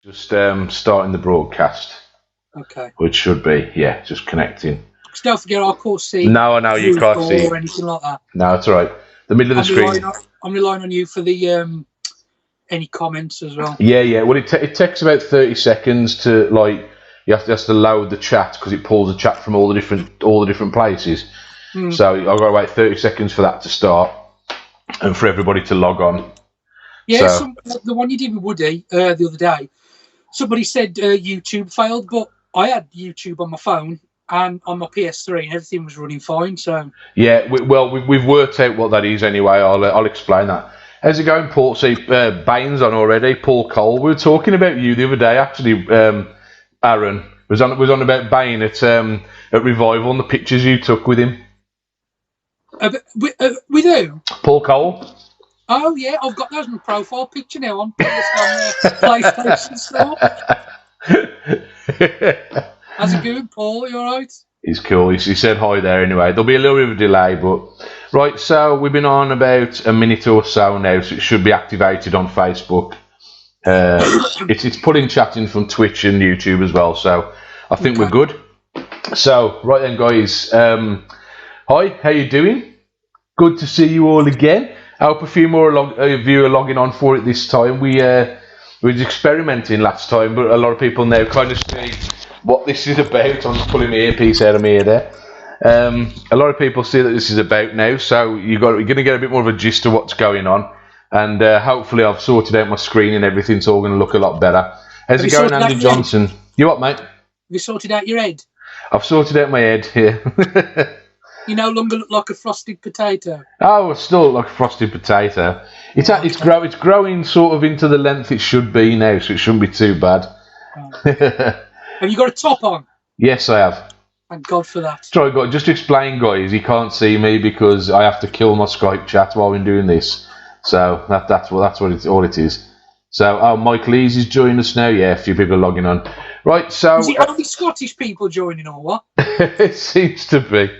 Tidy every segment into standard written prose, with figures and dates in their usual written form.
Just starting the broadcast, Okay. which should be, yeah, just connecting. Just don't forget our course C. No, I know you can't see or anything like that. No, it's all right. The middle of the screen. I'm relying on you for the any comments as well. Yeah. Well, it takes about 30 seconds to you have to load the chat because it pulls the chat from all the different places. So I've got to wait 30 seconds for that to start and for everybody to log on. Yeah, so, the one you did with Woody the other day, somebody said YouTube failed, but I had YouTube on my phone and on my PS3 and everything was running fine. So yeah, we've worked out what that is anyway. I'll explain that. How's it going, Paul? See, Bain's on already. Paul Cole. We were talking about you the other day, actually. Arron was on about Bain at Revival and the pictures you took with him. With who? Paul Cole. Oh yeah, I've got those in my profile picture now on PlayStation Store. How's it going, Paul? You all right? He's cool. He said hi there anyway. There'll be a little bit of a delay, but right. So we've been on about a minute or so now, so it should be activated on Facebook. It's pulling chat in from Twitch and YouTube as well, so I think we're good. So right then, guys. Hi, how you doing? Good to see you all again. I hope a few more of you are logging on for it this time. We were experimenting last time, but a lot of people now kind of see what this is about. I'm just pulling my earpiece out of my ear there. A lot of people see that this is about now, so you're going to get a bit more of a gist of what's going on, and hopefully I've sorted out my screen and everything. It's all going to look a lot better. How's it going, Andy Johnson? You what, mate? Have you sorted out your head? I've sorted out my head here. You no longer look like a frosted potato. Oh, I still look like a frosted potato. It's growing sort of into the length it should be now, so it shouldn't be too bad. Have you got a top on? Yes, I have. Thank God for that. Sorry, guys, just to explain, guys, you can't see me because I have to kill my Skype chat while we're doing this. So that's all it is. So, Mike Lees is joining us now. Yeah, a few people are logging on. Right, so... Is it only Scottish people joining or what? It seems to be.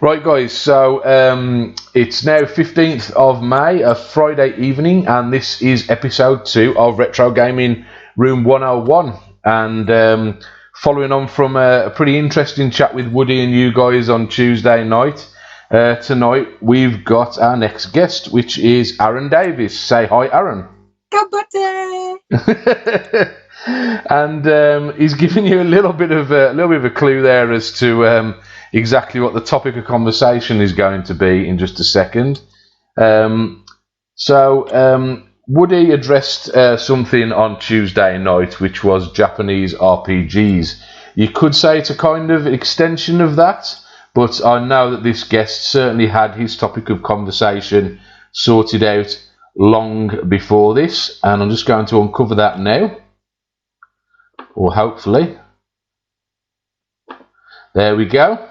Right, guys, so it's now 15th of May, a Friday evening, and this is episode 2 of Retrogaming Room 101. And following on from a pretty interesting chat with Woody and you guys on Tuesday night, tonight we've got our next guest, which is Arron Davis. Say hi, Arron. And he's giving you a little bit of a clue there as to exactly what the topic of conversation is going to be in just a second. Woody addressed something on Tuesday night, which was Japanese RPGs. You could say it's a kind of extension of that, but I know that this guest certainly had his topic of conversation sorted out long before this, and I'm just going to uncover that now, or hopefully. There we go.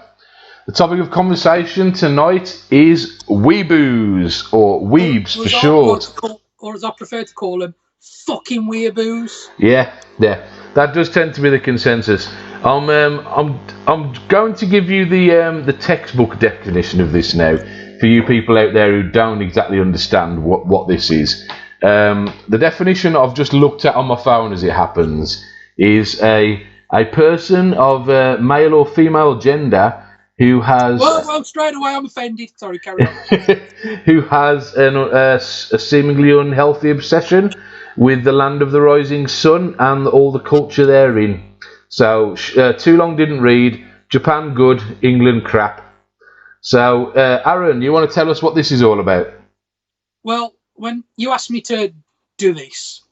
The topic of conversation tonight is weeboos, or weebs for short. Or as I prefer to call them, fucking weeaboos. Yeah, that does tend to be the consensus. I'm going to give you the textbook definition of this now, for you people out there who don't exactly understand what this is. The definition I've just looked at on my phone as it happens is a person of male or female gender who has... Well, straight away I'm offended. Sorry, carry on. Who has a seemingly unhealthy obsession with the land of the rising sun and all the culture therein. So, too long didn't read. Japan good, England crap. So, Arron, you want to tell us what this is all about? Well, when you asked me to do this,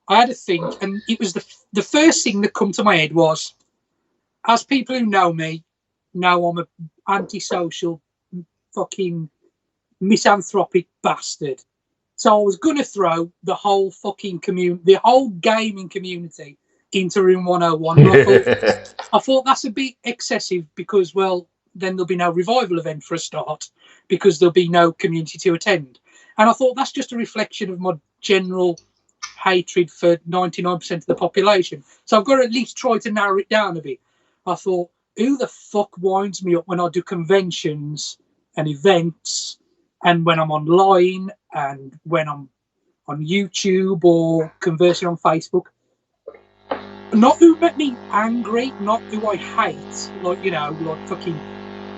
I had to think, and it was the first thing that come to my head was, as people who know me, know I'm an antisocial, fucking misanthropic bastard. So I was going to throw the whole fucking the whole gaming community into Room 101. But I thought that's a bit excessive because, well, then there'll be no revival event for a start because there'll be no community to attend. And I thought that's just a reflection of my general hatred for 99% of the population. So I've got to at least try to narrow it down a bit. I thought, who the fuck winds me up when I do conventions and events and when I'm online and when I'm on YouTube or conversing on Facebook? not who make me angry, not who I hate, like, you know, like fucking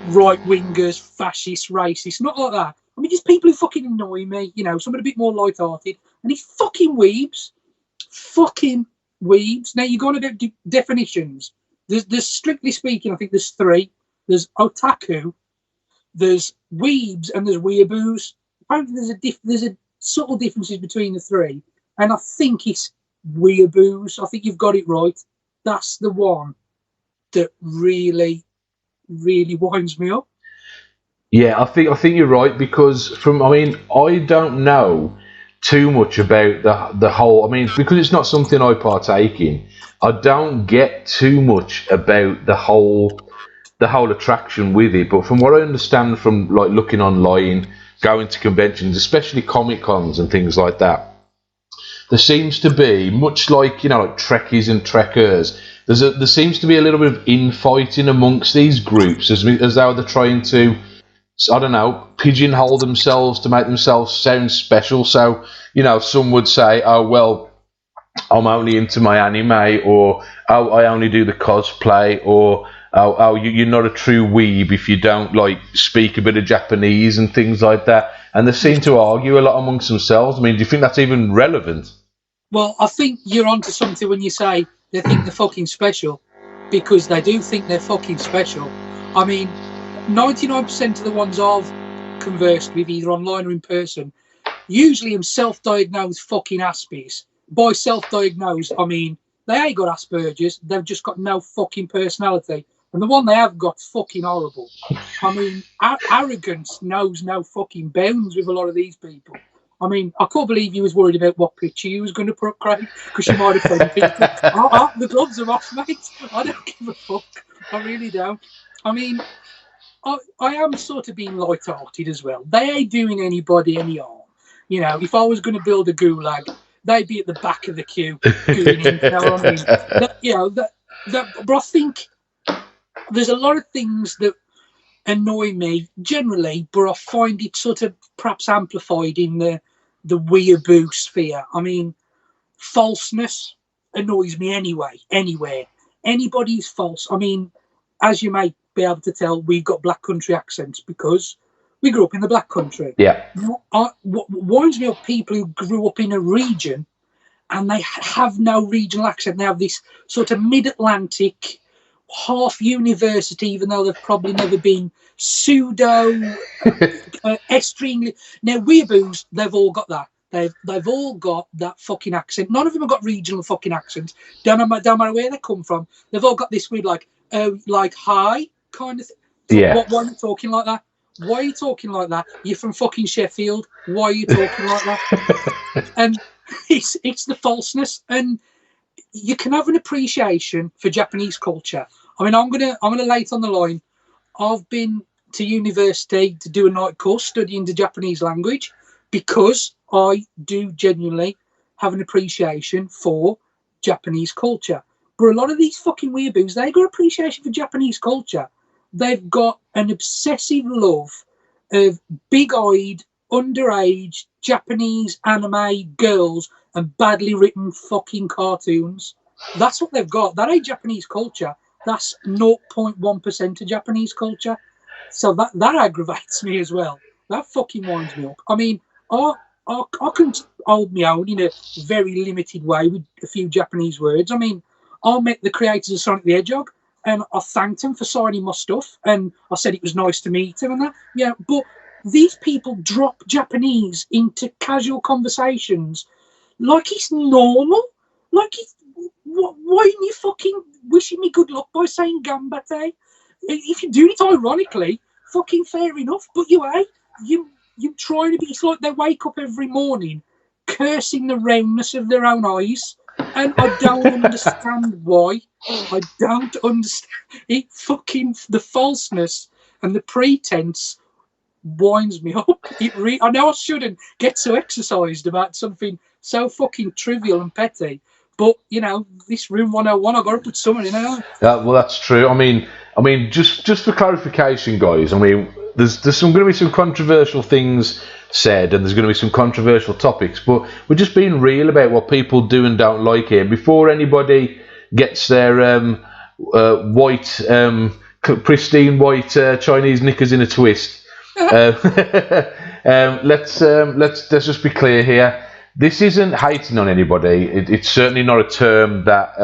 right-wingers, fascists, racists, not like that. I mean, just people who fucking annoy me, you know, someone a bit more light-hearted, and he's fucking weebs. Fucking weebs. Now, you got to do definitions. There's strictly speaking, I think there's three. There's otaku, there's weebs, and there's weeaboos. Apparently, there's a subtle differences between the three, and I think it's weeaboos. I think you've got it right. That's the one that really, really winds me up. Yeah, I think you're right because I don't know too much about the whole. I mean, because it's not something I partake in. I don't get too much about the whole attraction with it. But from what I understand from like looking online, going to conventions, especially Comic Cons and things like that, there seems to be much like like Trekkies and Trekkers. There seems to be a little bit of infighting amongst these groups as though they're trying to, I don't know, pigeonhole themselves to make themselves sound special. So, some would say, oh, well, I'm only into my anime, or oh, I only do the cosplay, or oh, you're not a true weeb if you don't like speak a bit of Japanese and things like that. And they seem to argue a lot amongst themselves. I mean, do you think that's even relevant? Well, I think you're onto something when you say they think they're fucking special, because they do think they're fucking special. I mean, 99% of the ones I've conversed with, either online or in person, usually am self-diagnosed fucking Aspies. By self-diagnosed, I mean they ain't got Asperger's, they've just got no fucking personality. And the one they have got's fucking horrible. I mean, arrogance knows no fucking bounds with a lot of these people. I mean, I can't believe you was worried about what picture you was going to put, Craig, because you might have said people. The gloves are off, mate. I don't give a fuck. I really don't. I mean, I am sort of being light-hearted as well. They ain't doing anybody any harm. If I was going to build a gulag, they'd be at the back of the queue. Gooning, you know what I mean? But I think there's a lot of things that annoy me generally, but I find it sort of perhaps amplified in the weeaboo sphere. I mean, falseness annoys me anyway, anywhere. Anybody who's false. I mean, as you may be able to tell, we've got black country accents because we grew up in the black country. Yeah. What winds me up, people who grew up in a region and they have no regional accent. They have this sort of mid-Atlantic, half university, even though they've probably never been pseudo extremely. Now, weeaboos, they've all got that. They've all got that fucking accent. None of them have got regional fucking accents. Don't matter where they come from. They've all got this weird, like hi kind of thing. Yeah. Why are you talking like that? Why are you talking like that? You're from fucking Sheffield. Why are you talking like that? And it's the falseness. And you can have an appreciation for Japanese culture. I mean, I'm gonna lay it on the line. I've been to university to do a night course studying the Japanese language because I do genuinely have an appreciation for Japanese culture. But a lot of these fucking weeaboos, they got appreciation for Japanese culture. They've got an obsessive love of big-eyed, underage Japanese anime girls and badly written fucking cartoons. That's what they've got. That ain't Japanese culture. That's 0.1% of Japanese culture. So that aggravates me as well. That fucking winds me up. I mean, I can hold my own in a very limited way with a few Japanese words. I mean, I met the creators of Sonic the Hedgehog, and I thanked him for signing my stuff, and I said it was nice to meet him and that. Yeah, but these people drop Japanese into casual conversations like it's normal. Like, why aren't you fucking wishing me good luck by saying gambate? If you do it ironically, fucking fair enough. But you trying to be. It's like they wake up every morning cursing the roundness of their own eyes. And I don't understand why. I don't understand it. Fucking the falseness and the pretense winds me up. I know I shouldn't get so exercised about something so fucking trivial and petty, but this room 101, I got to put something in it. Well, that's true. I mean, just for clarification, guys. I mean, there's going to be some controversial things said, and there's going to be some controversial topics, but we're just being real about what people do and don't like here before anybody gets their white, pristine white Chinese knickers in a twist. Let's just be clear here. This isn't hating on anybody. It's certainly not a term that.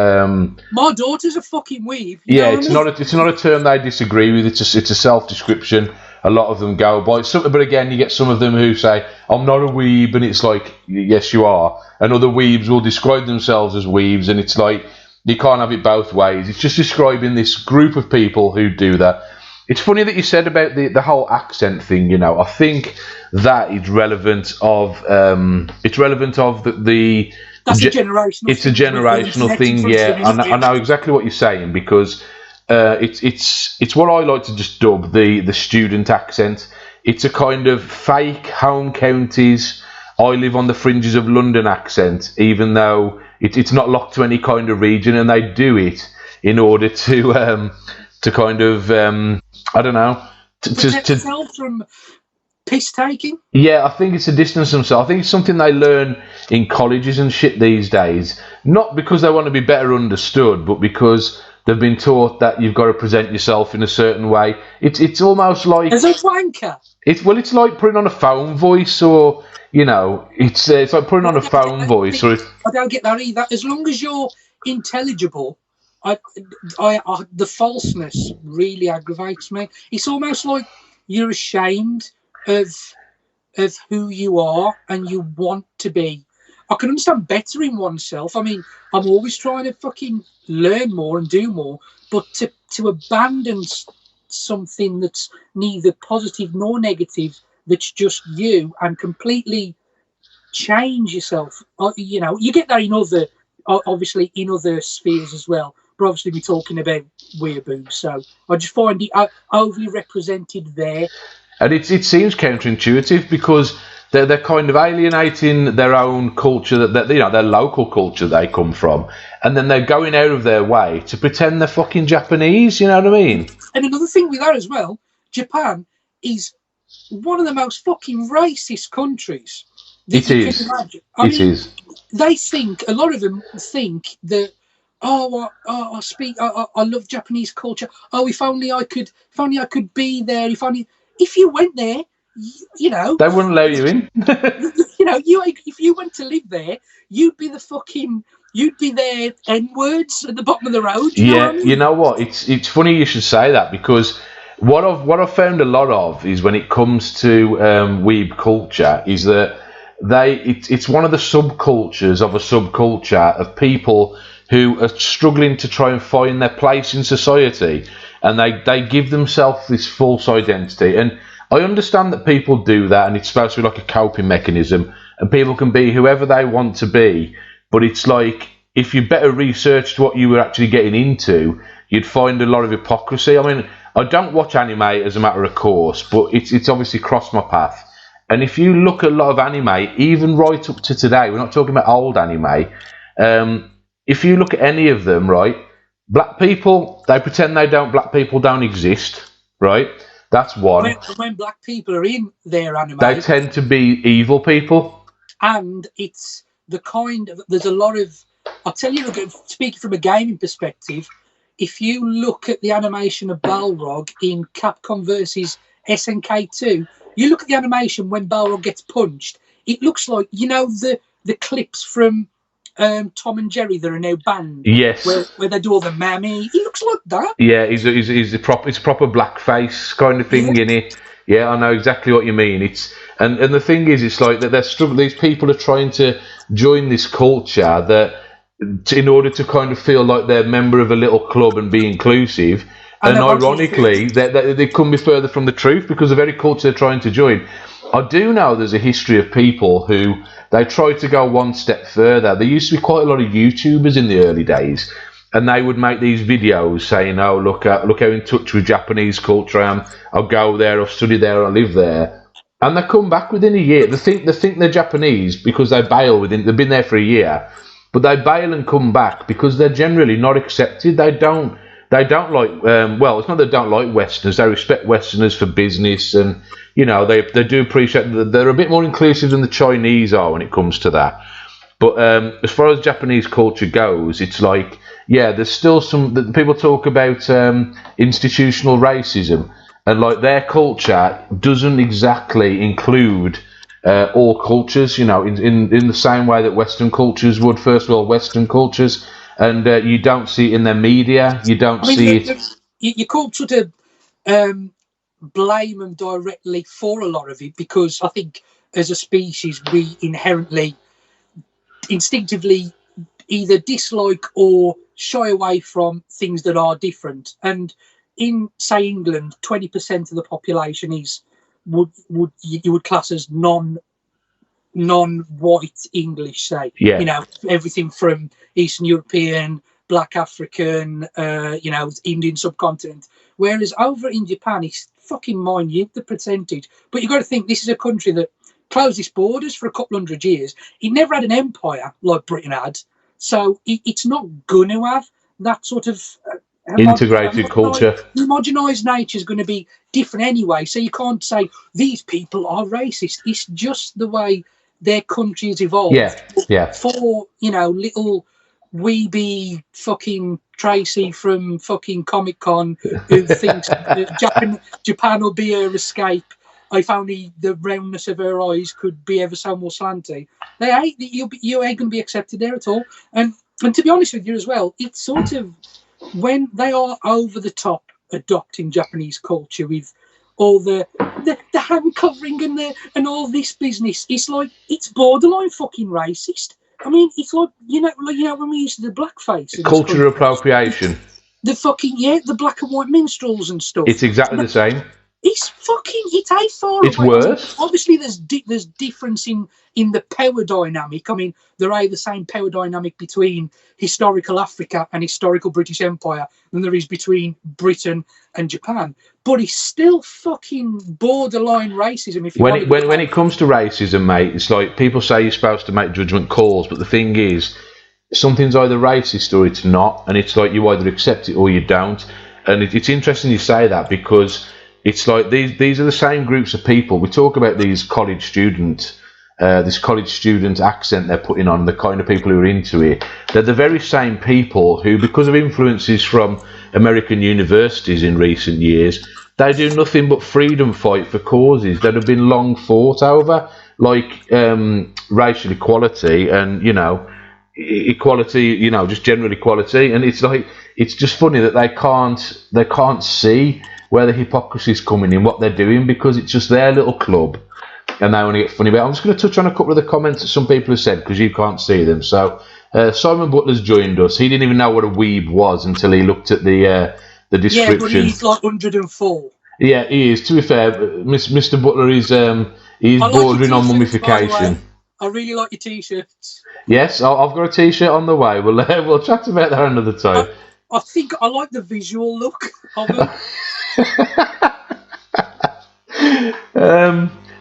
My daughter's a fucking weave. Yeah, it's not a term they disagree with. It's a self-description. A lot of them go by. But again, you get some of them who say, "I'm not a weeb," and it's like, yes, you are. And other weebs will describe themselves as weebs, and it's like you can't have it both ways. It's just describing this group of people who do that. It's funny that you said about the whole accent thing. You know, I think that is relevant of the. That's a generational. It's a generational thing. Yeah, I know exactly what you're saying because it's what I like to just dub the student accent. It's a kind of fake home counties. I live on the fringes of London accent, even though it's not locked to any kind of region, and they do it in order to kind of I don't know to from piss taking. Yeah, I think it's a distance themselves. I think it's something they learn in colleges and shit these days. Not because they want to be better understood, but because they've been taught that you've got to present yourself in a certain way. It's almost like as a wanker. It's like putting on a phone voice, or you know, it's like putting on a phone voice. Or I don't get that either. As long as you're intelligible. The falseness really aggravates me. It's almost like you're ashamed of who you are and you want to be. I can understand bettering oneself. I mean, I'm always trying to fucking learn more and do more, but to abandon something that's neither positive nor negative, that's just you, and completely change yourself. You know, you get that in other, obviously in other spheres as well. But obviously we're talking about weeaboos, so I just find it overly represented there. And it seems counterintuitive because they're kind of alienating their own culture, that you know, their local culture they come from, and then they're going out of their way to pretend they're fucking Japanese. You know what I mean? And another thing with that as well, Japan is one of the most fucking racist countries that you can imagine. I mean, they think, a lot of them think that. I love Japanese culture. Oh, if only I could be there. If you went there, you know, they wouldn't let you in. You know, if you went to live there, you'd be there N-words at the bottom of the road. You know what I mean? You know what? It's funny you should say that, because what I've found a lot of is when it comes to weeb culture is that it's one of the subcultures of a subculture of people who are struggling to try and find their place in society, and they give themselves this false identity. And I understand that people do that, and it's supposed to be like a coping mechanism, and people can be whoever they want to be, but it's like, if you better researched what you were actually getting into, you'd find a lot of hypocrisy. I mean, I don't watch anime as a matter of course, but it's obviously crossed my path. And if you look at a lot of anime, even right up to today, we're not talking about old anime, if you look at any of them, right, black people, they pretend black people don't exist, right? That's one. When black people are in their anime, they tend to be evil people. And it's the kind of, there's a lot of, I'll tell you, speaking from a gaming perspective, if you look at the animation of Balrog in Capcom versus SNK2, you look at the animation when Balrog gets punched, it looks like, you know, the clips from Tom and Jerry that are now banned. Yes. Where they do all the mammy. He looks like that. Yeah, it's a proper blackface kind of thing, in it. Yeah, I know exactly what you mean. And the thing is, it's like that they're struggling. These people are trying to join this culture that, in order to kind of feel like they're a member of a little club and be inclusive. And ironically, they couldn't be further from the truth, because the very culture they're trying to join. I do know there's a history of people who they try to go one step further. There used to be quite a lot of YouTubers in the early days, and they would make these videos saying, "Oh, look how in touch with Japanese culture I am. I'll go there, I'll study there, I'll live there." And they come back within a year. They think they're Japanese because they bail they've been there for a year, but they bail and come back because they're generally not accepted. They don't like, well, it's not that they don't like Westerners. They respect Westerners for business, and you know, they do appreciate that they're a bit more inclusive than the Chinese are when it comes to that. But as far as Japanese culture goes, it's like yeah, there's still some that people talk about institutional racism, and like their culture doesn't exactly include all cultures. You know, in the same way that Western cultures would. First world Western cultures, and you don't see it in their media. You don't I mean, see it. you can't sort of um, blame them directly for a lot of it, because I think as a species we inherently, instinctively, either dislike or shy away from things that are different. And in, say, England, 20% of the population is would you would class as non-white English, say. Yeah. You know, everything from Eastern European, Black African, you know, Indian subcontinent. Whereas over in Japan, it's fucking minute, the percentage. But you've got to think, this is a country that closed its borders for a couple hundred years. It never had an empire like Britain had. So it's not going to have that sort of Integrated culture. Homogenised nature is going to be different anyway. So you can't say these people are racist. It's just the way their country has evolved. Yeah. For, you know, little weeby fucking Tracy from fucking Comic Con who thinks Japan will be her escape if only the roundness of her eyes could be ever so more slanty. They ain't, you ain't going to be accepted there at all. And to be honest with you as well, it's sort of when they are over the top adopting Japanese culture with all the hand covering and all this business, it's like, it's borderline fucking racist. I mean, it's like you know when we used to do blackface. Cultural appropriation. The fucking the black and white minstrels and stuff. It's exactly the same. It's fucking. It's a far. It's worse. Obviously, there's difference in the power dynamic. I mean, there ain't the same power dynamic between historical Africa and historical British Empire than there is between Britain and Japan. But it's still fucking borderline racism. If you when it comes to racism, mate, it's like people say you're supposed to make judgment calls, but the thing is, something's either racist or it's not, and it's like you either accept it or you don't. And it's interesting you say that, because it's like these are the same groups of people. We talk about these college student, this college student accent they're putting on, the kind of people who are into it. They're the very same people who, because of influences from American universities in recent years, they do nothing but freedom fight for causes that have been long fought over, like racial equality and, you know, equality, you know, just general equality. And it's like, it's just funny that they can't see where the hypocrisy is coming in, what they're doing, because it's just their little club and they want to get funny about it. I'm just going to touch on a couple of the comments that some people have said, because you can't see them. So Simon Butler's joined us. He didn't even know what a weeb was until he looked at the description. Yeah, but he's like 104. Yeah, he is. To be fair, Mr. Butler is bordering on mummification. I really like your t-shirts. Yes, I've got a t-shirt on the way. We'll chat about that another time. I think I like the visual look of it.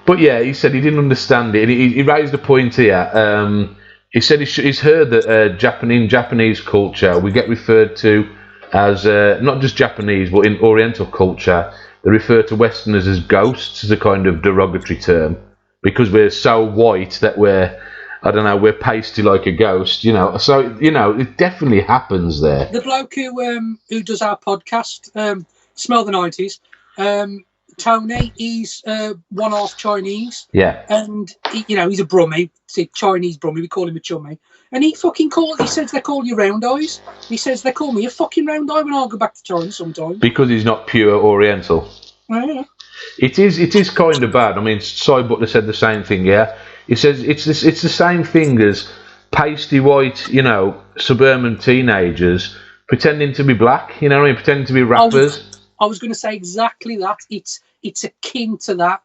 But yeah, he said he didn't understand it, and he raised a point here. He said he's heard that in Japanese culture we get referred to as not just Japanese, but in Oriental culture they refer to Westerners as ghosts, as a kind of derogatory term, because we're so white that we're pasty like a ghost, you know. So, you know, it definitely happens there. The bloke who does our podcast, Smell the 90s, Tony, he's one half Chinese. Yeah. And, he's a Brummie, it's a Chinese Brummie, we call him a chummy. And he says they call you round eyes. He says they call me a fucking round eye when I go back to China sometimes. Because he's not pure Oriental. Yeah. It is kind of bad. I mean, Cy Butler said the same thing, yeah. He says it's the same thing as pasty white, you know, suburban teenagers pretending to be black, you know what I mean, pretending to be rappers. I was going to say exactly that. It's akin to that.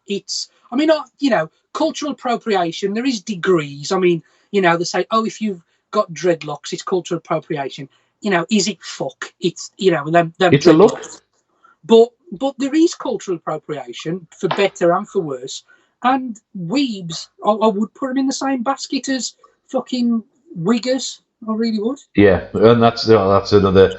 Cultural appropriation, there is degrees. I mean, you know, they say, oh, if you've got dreadlocks, it's cultural appropriation. You know, is it fuck? It's, you know, them it's a look. But there is cultural appropriation, for better and for worse. And weebs, I would put them in the same basket as fucking wiggers. I really would. Yeah, and that's another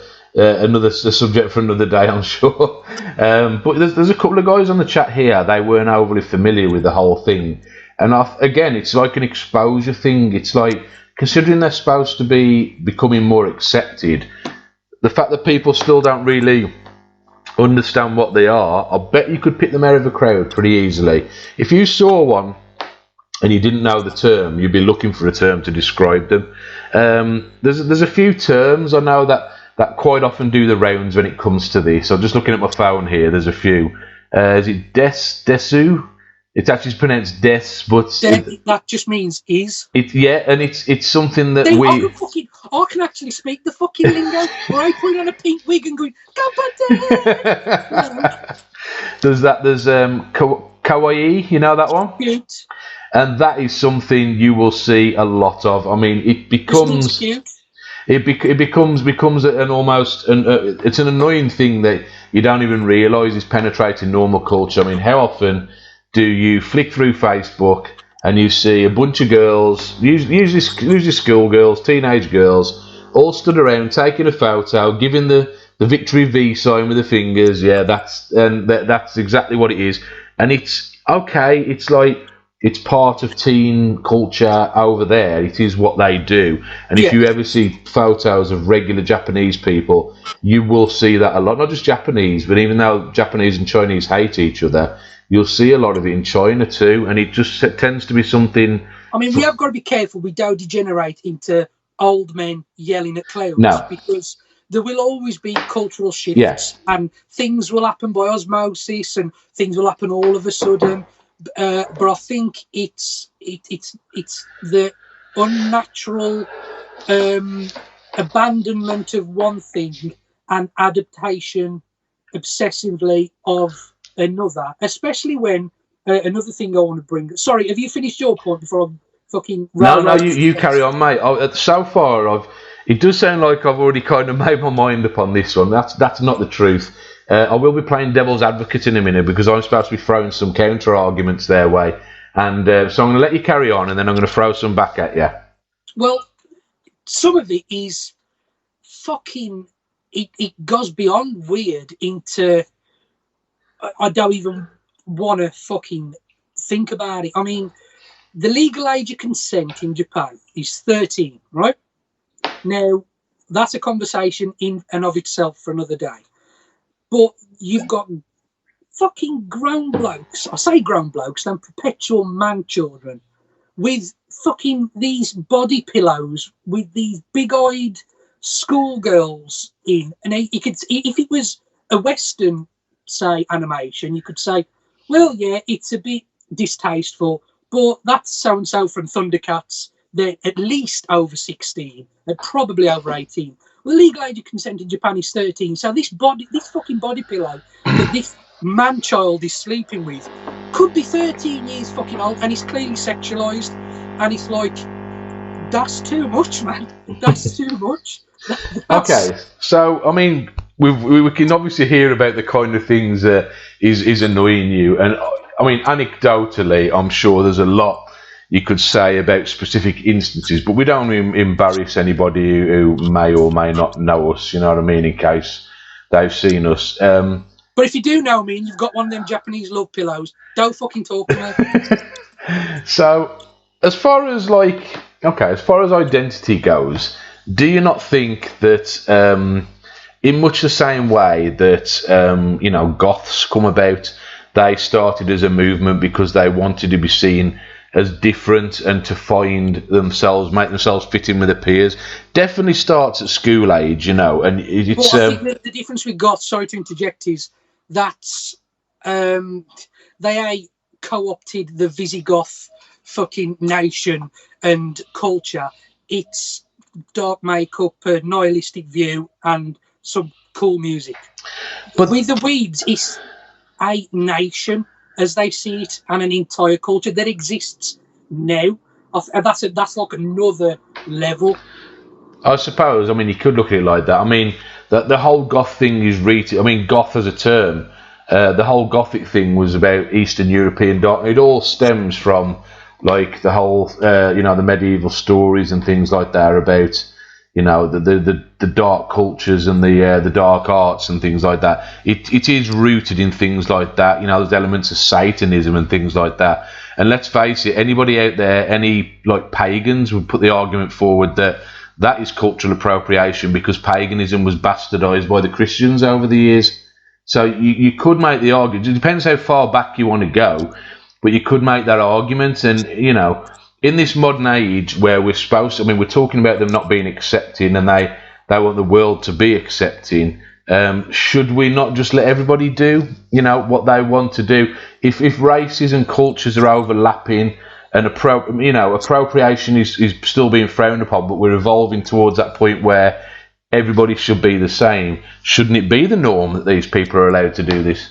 subject for another day, I'm sure. But there's a couple of guys on the chat here. They weren't overly familiar with the whole thing, and again, it's like an exposure thing. It's like, considering they're supposed to be becoming more accepted, the fact that people still don't really understand what they are, I bet you could pick them out of a crowd pretty easily. If you saw one and you didn't know the term, you'd be looking for a term to describe them. There's a few terms I know that quite often do the rounds when it comes to this. I'm just looking at my phone here. There's a few. Is it desu? It's actually pronounced des, but that just means is. It's something that I can actually speak the fucking lingo. Right, putting on a pink wig and going, There's kawaii, you know that one? Cute. And that is something you will see a lot of. I mean, it becomes cute. It becomes an almost it's an annoying thing that you don't even realise is penetrating normal culture. I mean, how often do you flick through Facebook and you see a bunch of girls, usually schoolgirls, teenage girls, all stood around taking a photo, giving the victory V sign with the fingers? Yeah, that's exactly what it is. And it's okay. It's like it's part of teen culture over there. It is what they do. And if you ever see photos of regular Japanese people, you will see that a lot. Not just Japanese, but even though Japanese and Chinese hate each other, you'll see a lot of it in China too, and it just tends to be something. I mean, we have got to be careful we don't degenerate into old men yelling at clowns, because there will always be cultural shifts, and things will happen by osmosis, and things will happen all of a sudden. But I think it's the unnatural abandonment of one thing and adaptation obsessively of another, especially when another thing I want to bring. Sorry, have you finished your point before I fucking? No, you carry on, mate. So far, it does sound like I've already kind of made my mind up on this one. That's not the truth. I will be playing devil's advocate in a minute because I'm supposed to be throwing some counter arguments their way, and so I'm going to let you carry on, and then I'm going to throw some back at you. Well, some of it is fucking. It goes beyond weird into. I don't even want to fucking think about it. I mean, the legal age of consent in Japan is 13, right? Now, that's a conversation in and of itself for another day. But you've got fucking grown blokes, I say grown blokes, then perpetual man children, with fucking these body pillows, with these big-eyed schoolgirls in. And you could, if it was a Western, say, animation, you could say, well, yeah, it's a bit distasteful, but that's so-and-so from Thundercats. They're at least over 16. They're probably over 18. Well, the legal age of consent in Japan is 13. So this fucking body pillow that this man-child is sleeping with could be 13 years fucking old, and it's clearly sexualised. And it's like, that's too much, man. That's too much. Okay, so, I mean, we can obviously hear about the kind of things that is annoying you. And, I mean, anecdotally, I'm sure there's a lot you could say about specific instances, but we don't embarrass anybody who may or may not know us, you know what I mean, in case they've seen us. But if you do know me and you've got one of them Japanese love pillows, don't fucking talk to me. So, as far as identity goes, do you not think that in much the same way that, goths come about, they started as a movement because they wanted to be seen as different and to make themselves fit in with their peers? Definitely starts at school age, and it's. Well, I think the difference with goths, sorry to interject, is that they co-opted the Visigoth fucking nation and culture. It's dark makeup, a nihilistic view, and some cool music. But with the Weebs, it's a nation as they see it, and an entire culture that exists now. That's like another level. I suppose. I mean, you could look at it like that. I mean, the whole goth thing is I mean, goth as a term. The whole gothic thing was about Eastern European dark. It all stems from like the whole, the medieval stories and things like that about, the dark cultures and the dark arts and things like that. It is rooted in things like that. There's elements of Satanism and things like that. And let's face it, anybody out there, any like pagans would put the argument forward that that is cultural appropriation because paganism was bastardized by the Christians over the years. So you could make the argument. It depends how far back you want to go, but you could make that argument. And, you know, in this modern age where we're supposed to, I mean, we're talking about them not being accepting and they want the world to be accepting. Should we not just let everybody do, you know, what they want to do? If races and cultures are overlapping and appropriation is still being frowned upon, but we're evolving towards that point where everybody should be the same. Shouldn't it be the norm that these people are allowed to do this?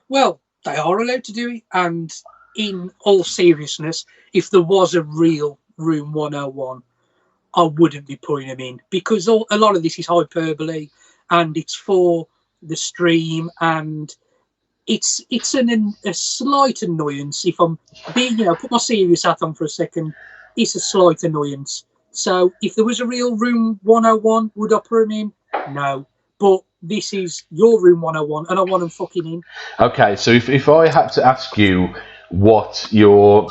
Well, they are allowed to do it, and in all seriousness, if there was a real Room 101, I wouldn't be putting them in, because a lot of this is hyperbole, and it's for the stream, and it's a slight annoyance. If I'm being, put my serious hat on for a second, it's a slight annoyance. So if there was a real Room 101, would I put them in? No. But this is your Room 101, and I want them fucking in. Okay, so if I had to ask you what the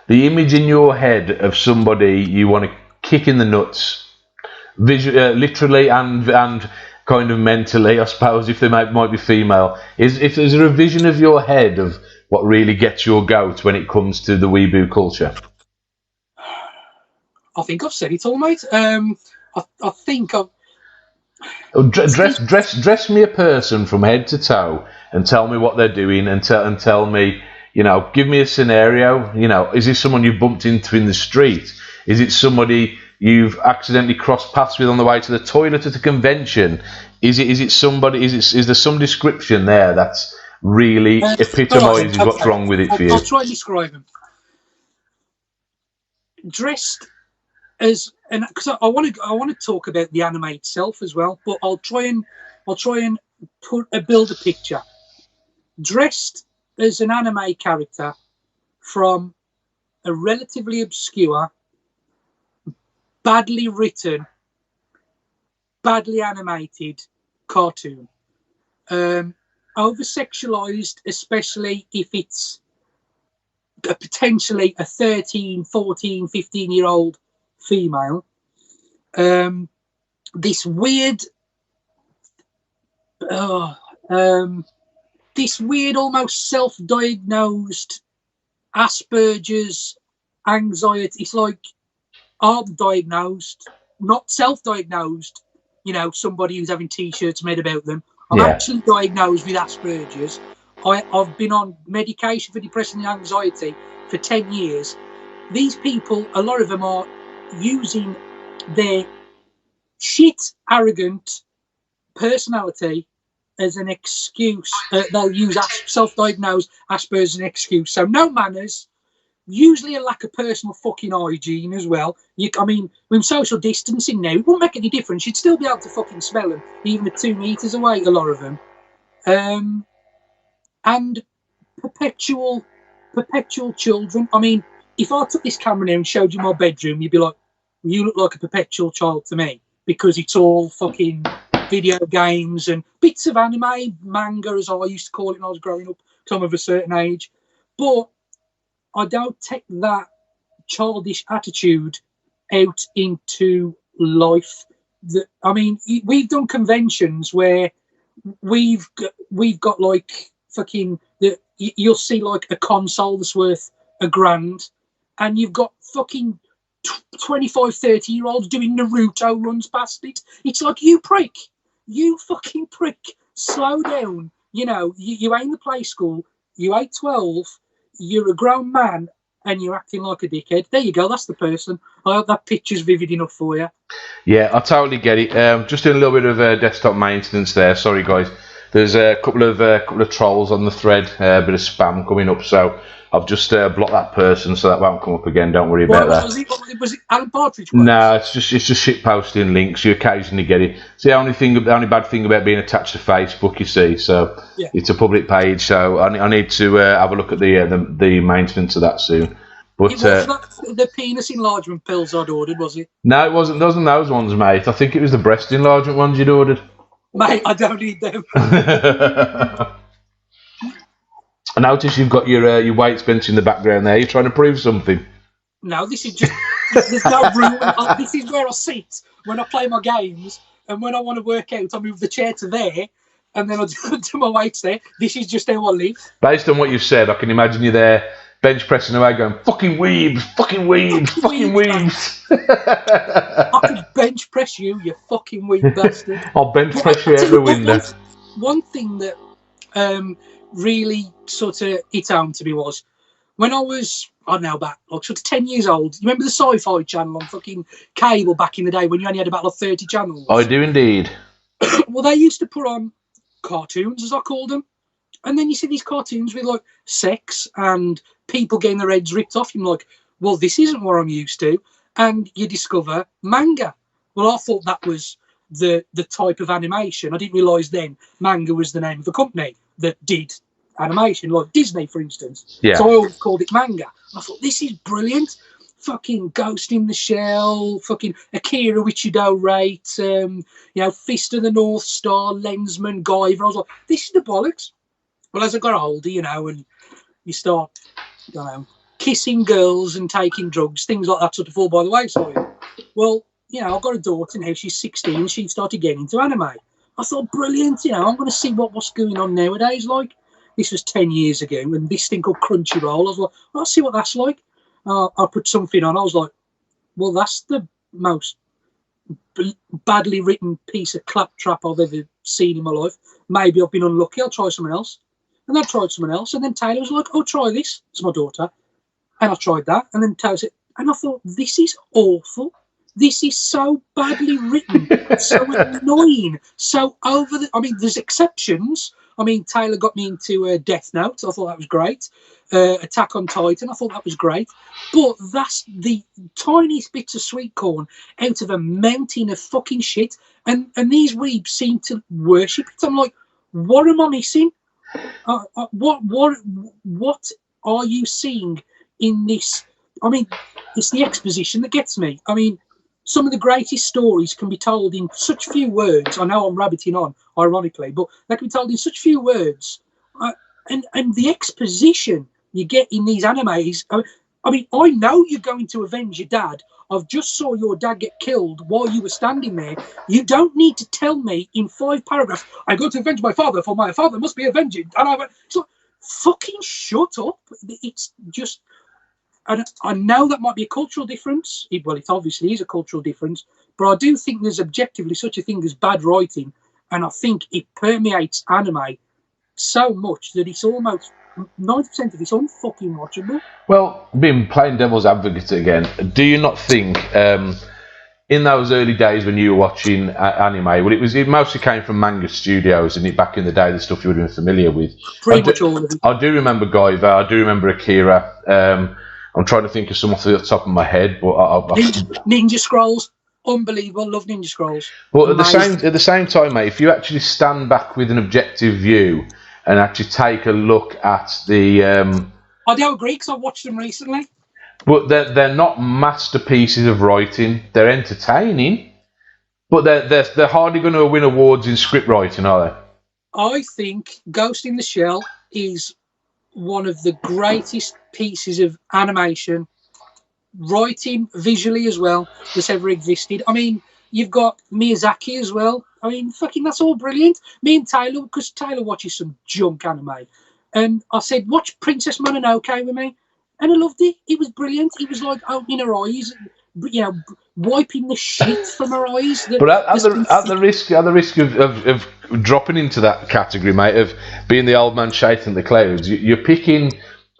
image in your head of somebody you want to kick in the nuts, literally and kind of mentally, I suppose, if they might be female, if there's a vision of your head of what really gets your goat when it comes to the weeboo culture? I think I've said it all, mate. I think I've... Dress me a person from head to toe and tell me what they're doing and tell me, give me a scenario. Is this someone you bumped into in the street? Is it somebody you've accidentally crossed paths with on the way to the toilet at a convention? Is there some description there that's really epitomises what's wrong with it for you? I'll try and describe them. Dressed as, and because I want to talk about the anime itself as well, but I'll try and build a picture. Dressed as an anime character from a relatively obscure, badly written, badly animated cartoon. Over-sexualized, especially if it's potentially a 13, 14, 15-year-old female. This weird almost self-diagnosed Asperger's anxiety. It's like I'm diagnosed, not self-diagnosed, somebody who's having t-shirts made about them. I'm actually diagnosed with Asperger's. I've been on medication for depression and anxiety for 10 years. These people, a lot of them are using their shit, arrogant personality as an excuse. They'll use self-diagnosed Asperger's as an excuse. So no manners, usually a lack of personal fucking hygiene as well. With social distancing now, it won't make any difference. You'd still be able to fucking smell them, even at 2 meters away, a lot of them. And perpetual children. If I took this camera now and showed you my bedroom, you'd be like, you look like a perpetual child to me, because it's all fucking video games and bits of anime, manga, as I used to call it when I was growing up, because I'm of a certain age. But I don't take that childish attitude out into life. We've done conventions where we've got like fucking you'll see like a console that's worth $1,000, and you've got fucking 25, 30-year-olds doing Naruto runs past it. It's like, you prick, you fucking prick, slow down. You ain't in the play school, you ain't 12, you're a grown man, and you're acting like a dickhead. There you go, that's the person. I hope that picture's vivid enough for you. Yeah, I totally get it. Just doing a little bit of desktop maintenance there. Sorry, guys. There's a couple of trolls on the thread, a bit of spam coming up, so I've just blocked that person, so that won't come up again. Don't worry about that. Was it Alan Partridge? No, it's just shit posting links. You occasionally get it. It's the only bad thing about being attached to Facebook, you see. So It's a public page, so I need to have a look at the maintenance of that soon. But it wasn't the penis enlargement pills I'd ordered, was it? No, it wasn't. Those ones, mate. I think it was the breast enlargement ones you'd ordered. Mate, I don't need them. I notice you've got your weights bench in the background there. You're trying to prove something. No, this is just there's no room. This is where I sit when I play my games, and when I want to work out, I move the chair to there, and then I do my weights there. This is just how I live. Based on what you've said, I can imagine you there bench pressing away, going fucking weebs, fucking weebs, fucking weebs. I could bench press you, you fucking weeb bastard. I'll bench press you out the window. One thing that really sort of hit home to me was when I was, I don't know, about like sort of 10 years old. You remember the Sci-Fi channel on fucking cable back in the day when you only had about like 30 channels? I do indeed. Well, they used to put on cartoons, as I called them. And then you see these cartoons with like sex and people getting their heads ripped off. You're like, well, this isn't what I'm used to. And you discover manga. Well, I thought that was the type of animation. I didn't realise then manga was the name of the company that did animation, like Disney, for instance. Yeah. So I always called it manga. I thought, this is brilliant. Fucking Ghost in the Shell, fucking Akira Ichido Rate, Fist of the North Star, Lensman, Guyver. I was like, this is the bollocks. Well, as I got older, and you start, kissing girls and taking drugs, things like that sort of fall by the wayside. Well, I've got a daughter now, she's 16, she started getting into anime. I thought, brilliant, I'm going to see what's going on nowadays like. This was 10 years ago, and this thing called Crunchyroll, I was like, I'll see what that's like. I put something on, I was like, well, that's the most badly written piece of claptrap I've ever seen in my life. Maybe I've been unlucky, I'll try someone else. And I tried someone else, and then Taylor was like, oh, try this. It's my daughter. And I tried that, and then Taylor said, and I thought, this is awful. This is so badly written, so annoying, so over the... I mean, there's exceptions. I mean, Taylor got me into Death Note. I thought that was great. Attack on Titan, I thought that was great. But that's the tiniest bits of sweet corn out of a mountain of fucking shit. And these weebs seem to worship it. I'm like, what am I missing? What are you seeing in this? I mean, it's the exposition that gets me. I mean, some of the greatest stories can be told in such few words. I know I'm rabbiting on, ironically, but they can be told in such few words. And the exposition you get in these animes. I mean, I know you're going to avenge your dad. I've just saw your dad get killed while you were standing there. You don't need to tell me in 5 paragraphs, I'm going to avenge my father, for my father must be avenged. And I went, so fucking shut up. It's just, I know that might be a cultural difference. It obviously is a cultural difference, but I do think there's objectively such a thing as bad writing. And I think it permeates anime so much that it's almost 90% of it's unfucking watchable. Well, being playing devil's advocate again, do you not think in those early days when you were watching anime, it mostly came from manga studios, and back in the day, the stuff you would have been familiar with. Pretty much all of it. I do remember Guyver, I do remember Akira. I'm trying to think of some off the top of my head, but Ninja Scrolls, unbelievable. Love Ninja Scrolls. But at the same time, mate, if you actually stand back with an objective view and actually take a look at the... I do agree, because I watched them recently. But they're not masterpieces of writing. They're entertaining, but they're hardly going to win awards in script writing, are they? I think Ghost in the Shell is one of the greatest pieces of animation, writing visually as well, that's ever existed. I mean, you've got Miyazaki as well. I mean, fucking, that's all brilliant. Me and Taylor, because Taylor watches some junk anime, and I said, watch Princess Mononoke with me, and I loved it. It was brilliant. It was like opening her eyes, wiping the shit from her eyes. But at the risk of dropping into that category, mate, of being the old man shouting the clouds, you're picking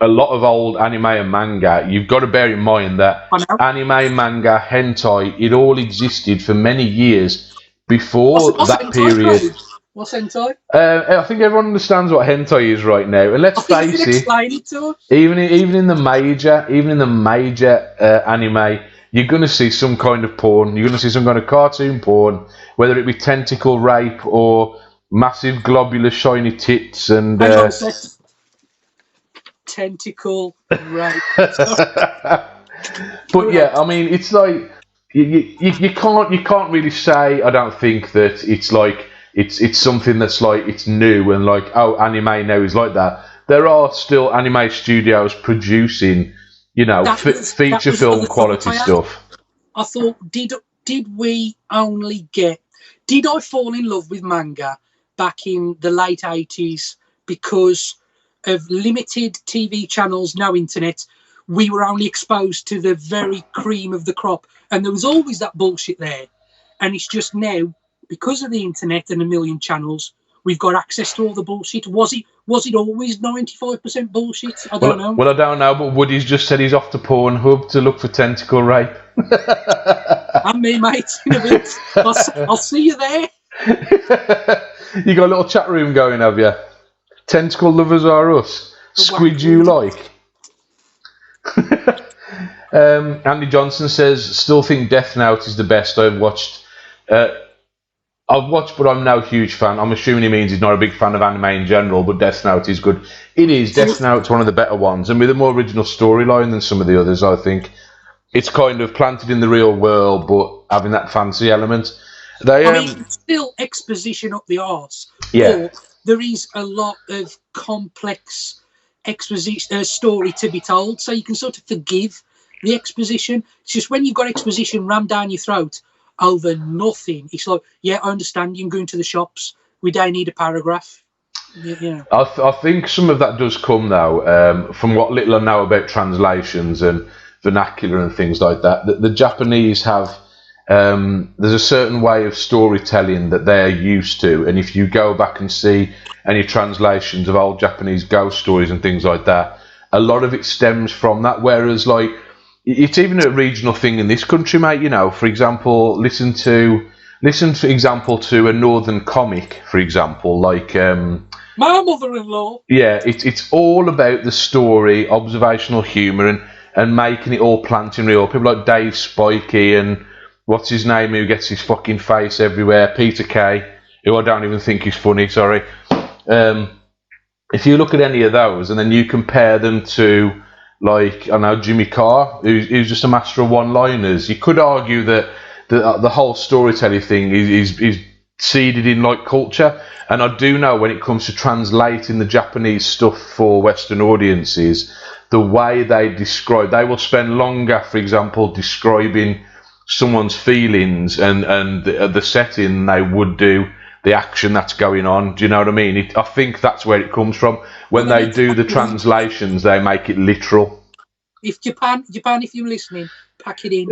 a lot of old anime and manga. You've got to bear in mind that anime, manga, hentai, it all existed for many years before that period. What's hentai? I think everyone understands what hentai is right now, and let's face it. Explain it to us. Even in the major anime, you're going to see some kind of porn. You're going to see some kind of cartoon porn, whether it be tentacle rape or massive globular shiny tits and. Tentacle rape. But yeah, I mean, it's like you can't really say. I don't think that it's like it's something that's like it's new and like, oh, anime now is like that. There are still anime studios producing you know, that feature was film another quality thought I had. stuff. I thought, did we only get? Did I fall in love with manga back in the late 80s because of limited TV channels, no internet? We were only exposed to the very cream of the crop, and there was always that bullshit there. And it's just now, because of the internet and a million channels, we've got access to all the bullshit. Was it always 95% bullshit? I don't know. Well, I don't know, but Woody's just said he's off to Pornhub to look for tentacle rape. And me, mate, in a bit. I'll see you there. You got a little chat room going, have you? Tentacle lovers are us. Squid you like. Andy Johnson says, still think Death Note is the best I've watched. I've watched, but I'm no huge fan. I'm assuming he means he's not a big fan of anime in general, but Death Note is good. It is. Death Note's one of the better ones, and with a more original storyline than some of the others, I think. It's kind of planted in the real world, but having that fancy element. I mean, it's still exposition up the arse. Yeah. But there is a lot of complex exposition story to be told, so you can sort of forgive the exposition. It's just when you've got exposition rammed down your throat over nothing, it's like, yeah, I understand you can go into the shops. We don't need a paragraph. Yeah. I think some of that does come, though, from what little I know about translations and vernacular and things like that. The Japanese have... there's a certain way of storytelling that they're used to, and if you go back and see any translations of old Japanese ghost stories and things like that, a lot of it stems from that, whereas like it's even a regional thing in this country, mate. You know, for example, listen for example to a northern comic, for example, like my mother-in-law. Yeah, it's all about the story, observational humour, and making it all planting real. People like Dave Spikey and what's his name, who gets his fucking face everywhere, Peter Kay, who I don't even think is funny, sorry. If you look at any of those and then you compare them to, like, I know, Jimmy Carr, who's just a master of one-liners, you could argue that the whole storytelling thing is seeded in, like, culture. And I do know when it comes to translating the Japanese stuff for Western audiences, the way they will spend longer, for example, describing someone's feelings and the setting they would do the action that's going on. Do you know what I mean? I think that's where it comes from. When they do the translations, they make it literal. If Japan, if you're listening, pack it in.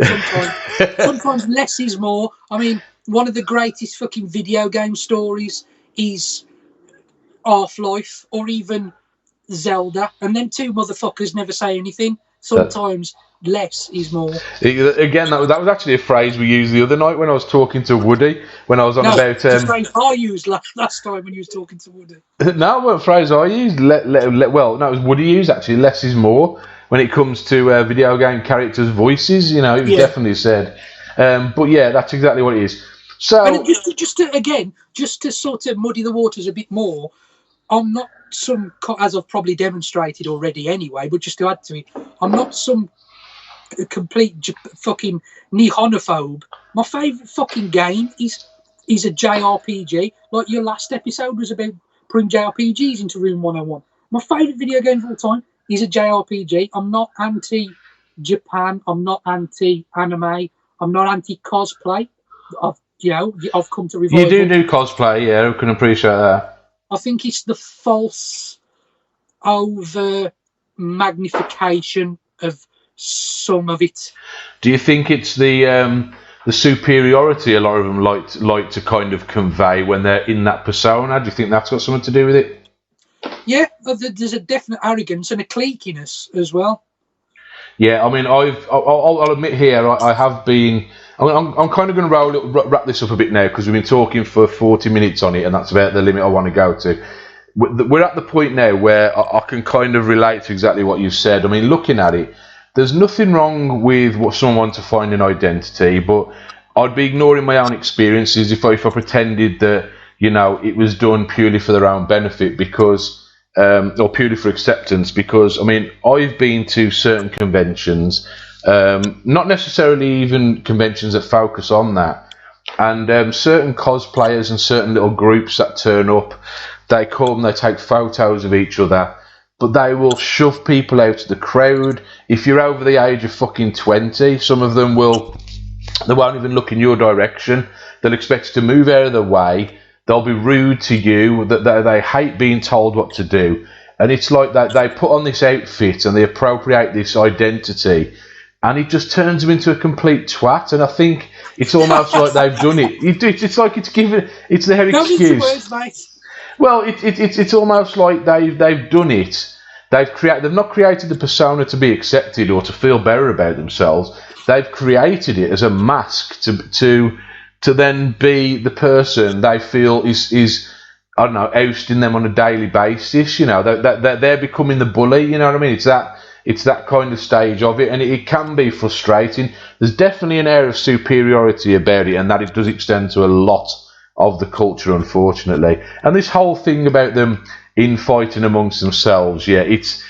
Sometimes less is more. I mean, one of the greatest fucking video game stories is Half-Life or even Zelda, and them two motherfuckers never say anything. Sometimes less is more. Again, that was actually a phrase we used the other night when I was talking to Woody, when I was on about... the phrase I used last time when you was talking to Woody. No, what phrase I used? Well, no, it was Woody used, actually. Less is more. When it comes to video game characters' voices, you know, it was definitely said. But yeah, that's exactly what it is. So... And just to sort of muddy the waters a bit more, I'm not some... As I've probably demonstrated already anyway, but just to add to it, I'm not some... a complete fucking nihonophobe. My favourite fucking game is a JRPG. Like your last episode was about putting JRPGs into Room 101. My favourite video game of all time is a JRPG. I'm not anti-Japan. I'm not anti-anime. I'm not anti-cosplay. I've come to revive. You do cosplay, yeah. I can appreciate that. I think it's the false over magnification of some of it. Do you think it's the superiority a lot of them like to kind of convey when they're in that persona? Do you think that's got something to do with it? Yeah, there's a definite arrogance and a cliqueiness as well. Yeah, I mean, I'll admit here, I have been... I'm kind of going to wrap this up a bit now because we've been talking for 40 minutes on it, and that's about the limit I want to go to. We're at the point now where I can kind of relate to exactly what you said. I mean, looking at it, there's nothing wrong with what someone wants to find an identity, but I'd be ignoring my own experiences if I pretended that, you know, it was done purely for their own benefit because... or purely for acceptance, because I mean I've been to certain conventions, not necessarily even conventions that focus on that, and certain cosplayers and certain little groups that turn up, they come, they take photos of each other, but they will shove people out of the crowd. If you're over the age of fucking 20, some of them they won't even look in your direction. They'll expect you to move out of the way. They'll be rude to you. They hate being told what to do. And it's like that they put on this outfit and they appropriate this identity, and it just turns them into a complete twat. And I think it's almost like they've done it. It's like it's their excuse. Words, mate. Well, it's almost like they've done it. They've not created the persona to be accepted or to feel better about themselves. They've created it as a mask to then be the person they feel is I don't know, ousting them on a daily basis. You know, they're becoming the bully. You know what I mean? It's that kind of stage of it, and it can be frustrating. There's definitely an air of superiority about it, and that it does extend to a lot of the culture, unfortunately. And this whole thing about them infighting amongst themselves, yeah, it's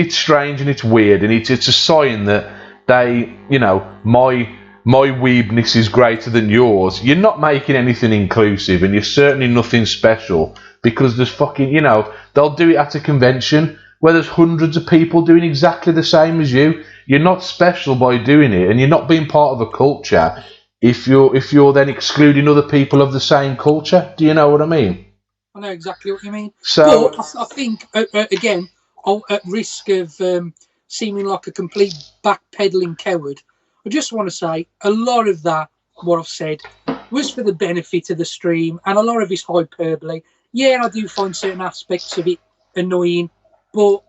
strange and it's weird, and it's a sign that they, you know, my weebness is greater than yours. You're not making anything inclusive, and you're certainly nothing special, because there's fucking, you know, they'll do it at a convention where there's hundreds of people doing exactly the same as you. You're not special by doing it, and you're not being part of a culture if you're then excluding other people of the same culture. Do you know what I mean? I know exactly what you mean. So but I think, again, at risk of seeming like a complete backpedaling coward, I just want to say a lot of that, what I've said, was for the benefit of the stream, and a lot of it's hyperbole. Yeah, I do find certain aspects of it annoying, but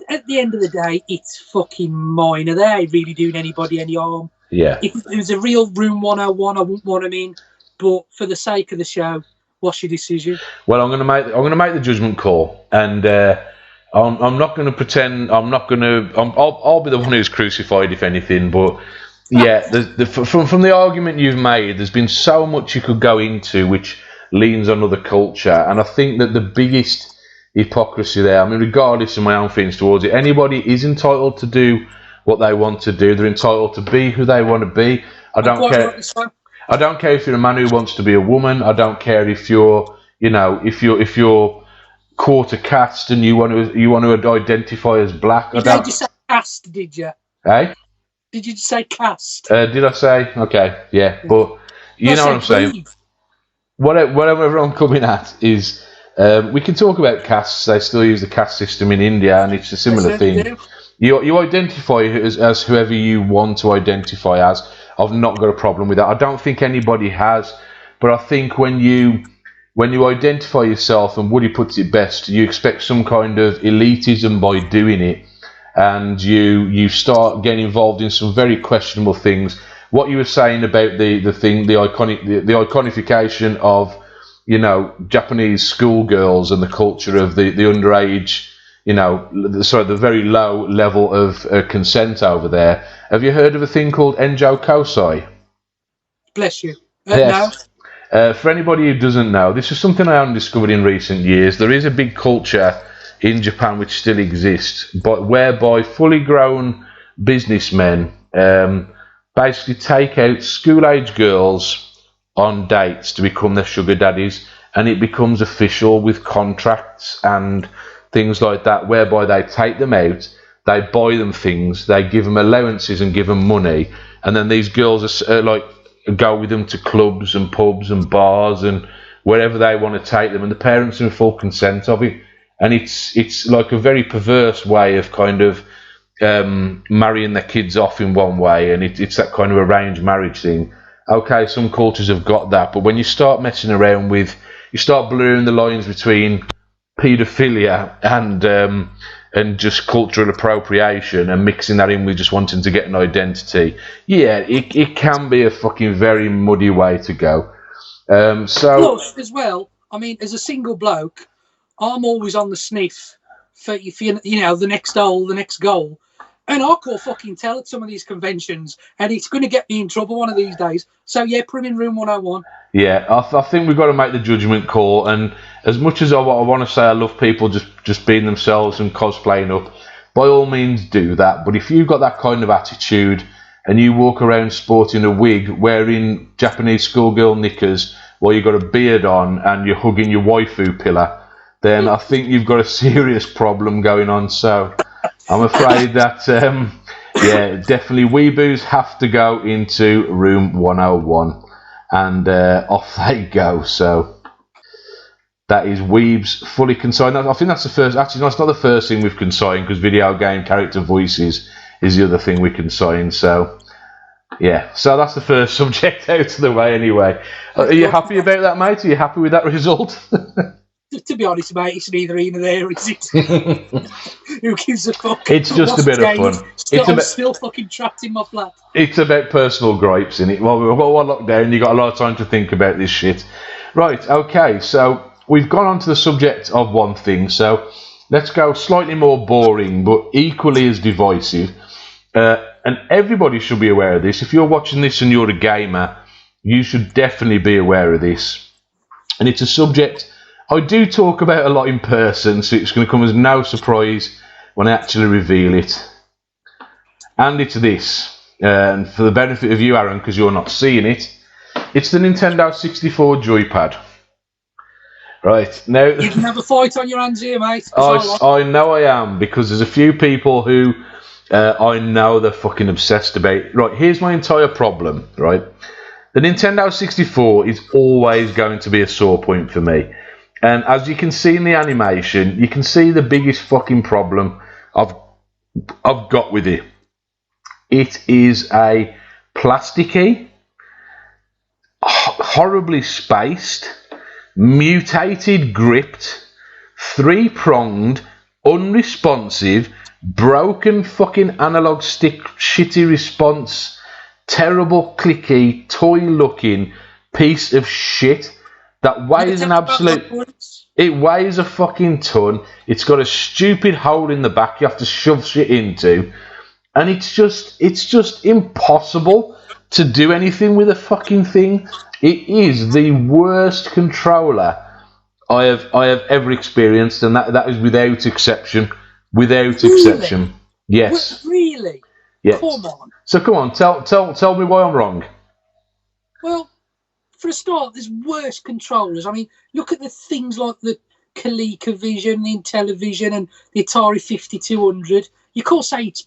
at the end of the day, it's fucking minor. They ain't really doing anybody any harm. Yeah. If it was a real Room 101, I wouldn't want them in, but for the sake of the show, what's your decision? Well, I'm going to make the judgment call, and I'm not going to pretend. I'll be the one who's crucified, if anything. But yeah, from the argument you've made, there's been so much you could go into which leans on other culture, and I think that the biggest hypocrisy there, I mean, regardless of my own feelings towards it, anybody is entitled to do what they want to do. They're entitled to be who they want to be. I don't care. I don't care if you're a man who wants to be a woman. I don't care if you're, you know, if you're quarter caste and you want to identify as black. Did you say caste? Did you? Hey? Did you say caste? Did I say? Okay, yeah, but you know what I'm saying. Whatever I'm coming at is, we can talk about castes. They still use the caste system in India, and it's a similar thing. You identify as whoever you want to identify as. I've not got a problem with that. I don't think anybody has, but I think when you identify yourself, and Woody puts it best, you expect some kind of elitism by doing it, and you start getting involved in some very questionable things. What you were saying about the iconification of, you know, Japanese schoolgirls and the culture of the underage, you know, the very low level of consent over there. Have you heard of a thing called Enjo Kosai? Bless you. Yes. No. For anybody who doesn't know, this is something I haven't discovered in recent years. There is a big culture in Japan which still exists, but whereby fully grown businessmen basically take out school-age girls on dates to become their sugar daddies, and it becomes official with contracts and things like that, whereby they take them out, they buy them things, they give them allowances and give them money, and then these girls are go with them to clubs and pubs and bars and wherever they want to take them, and the parents are in full consent of it. And it's like a very perverse way of kind of marrying their kids off in one way, and it's that kind of arranged marriage thing. Okay, some cultures have got that, but when you start messing around with, you start blurring the lines between paedophilia and just cultural appropriation and mixing that in with just wanting to get an identity, yeah, it can be a fucking very muddy way to go. Plus, as well, I mean, as a single bloke, I'm always on the sniff for the next hole, the next goal. And I call fucking tell at some of these conventions, and it's going to get me in trouble one of these days. So, yeah, put him in Room 101. Yeah, I think we've got to make the judgment call. And as much as I want to say I love people just being themselves and cosplaying up, by all means do that. But if you've got that kind of attitude and you walk around sporting a wig, wearing Japanese schoolgirl knickers while you've got a beard on and you're hugging your waifu pillar, then I think you've got a serious problem going on. So I'm afraid that, yeah, definitely Weeboos have to go into room 101, and off they go. So that is Weebs fully consigned. I think that's the first. Actually, no, it's not the first thing we've consigned, because video game character voices is the other thing we consigned. So yeah, so that's the first subject out of the way anyway. Are you happy about that, mate? Are you happy with that result? To be honest, mate, it's neither here nor there, is it? Who gives a fuck? It's just a bit of fun. I'm still fucking trapped in my flat. It's about personal gripes, in it. Well, we're all locked down. You've got a lot of time to think about this shit. Right, okay, so we've gone on to the subject of one thing. So let's go slightly more boring, but equally as divisive. And everybody should be aware of this. If you're watching this and you're a gamer, you should definitely be aware of this. And it's a subject I do talk about a lot in person, so it's going to come as no surprise when I actually reveal it. And it's this. And for the benefit of you, Arron, because you're not seeing it, it's the Nintendo 64 joypad. Right, now... You can have a fight on your hands here, mate. I know I am, because there's a few people who I know they're fucking obsessed about. Right, here's my entire problem, right? The Nintendo 64 is always going to be a sore point for me. And as you can see in the animation, you can see the biggest fucking problem I've got with it. It is a plasticky, horribly spaced, mutated, gripped, three-pronged, unresponsive, broken fucking analog stick, shitty response, terrible clicky, toy-looking piece of shit that weighs an absolute... It weighs a fucking ton. It's got a stupid hole in the back you have to shove shit into. And it's just impossible to do anything with a fucking thing. It is the worst controller I have ever experienced, and that is without exception. Without exception. Yes. Really? Yes. Come on. So come on, tell me why I'm wrong. Well, for a start, there's worse controllers. I mean, look at the things like the ColecoVision, the Intellivision, and the Atari 5200. You can't say it's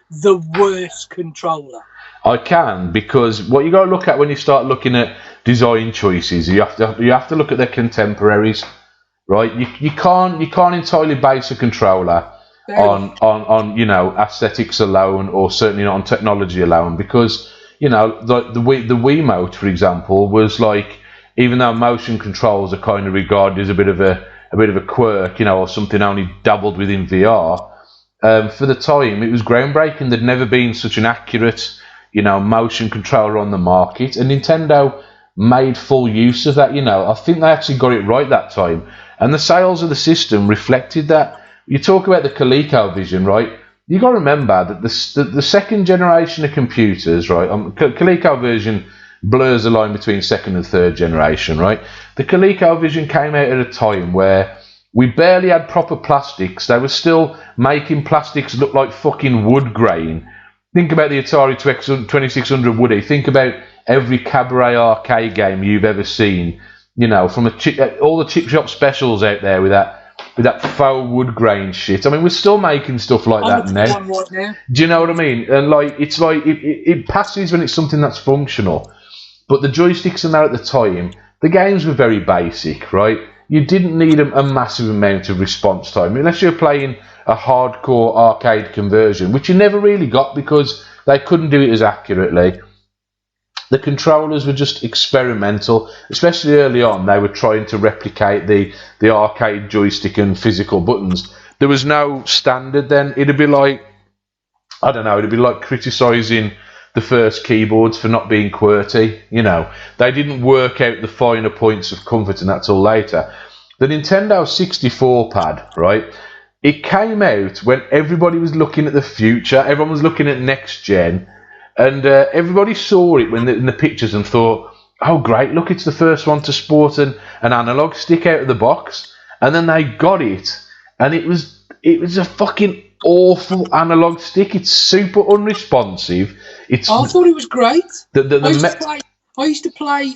the worst controller. I can, because what you got to look at when you start looking at design choices, you have to look at their contemporaries, right? You can't entirely base a controller on aesthetics alone, or certainly not on technology alone, because the Wiimote, for example, was like, even though motion controls are kind of regarded as a bit of a quirk, or something only dabbled with in VR. For the time, it was groundbreaking. There'd never been such an accurate, motion controller on the market, and Nintendo made full use of that. I think they actually got it right that time, and the sales of the system reflected that. You talk about the ColecoVision, right? You got to remember that the second generation of computers, right? ColecoVision blurs the line between second and third generation, right? The ColecoVision came out at a time where we barely had proper plastics. They were still making plastics look like fucking wood grain. Think about the Atari 2600 Woody. Think about every cabaret arcade game you've ever seen. From all the chip shop specials out there with that faux wood grain shit. I mean, we're still making stuff like that now. Right now. Do you know what I mean? And it passes when it's something that's functional. But the joysticks in there at the time, the games were very basic, right? You didn't need a massive amount of response time, unless you're playing a hardcore arcade conversion, which you never really got because they couldn't do it as accurately. The controllers were just experimental, especially early on. They were trying to replicate the arcade joystick and physical buttons. There was no standard then. It'd be like, I don't know, it'd be like criticising the first keyboards for not being QWERTY. They didn't work out the finer points of comfort and that till later. The Nintendo 64 pad, right? It came out when everybody was looking at the future. Everyone was looking at next gen. And everybody saw it in the pictures and thought, oh, great, look, it's the first one to sport an analog stick out of the box. And then they got it, and it was a fucking awful analog stick. It's super unresponsive. I thought it was great. I used to play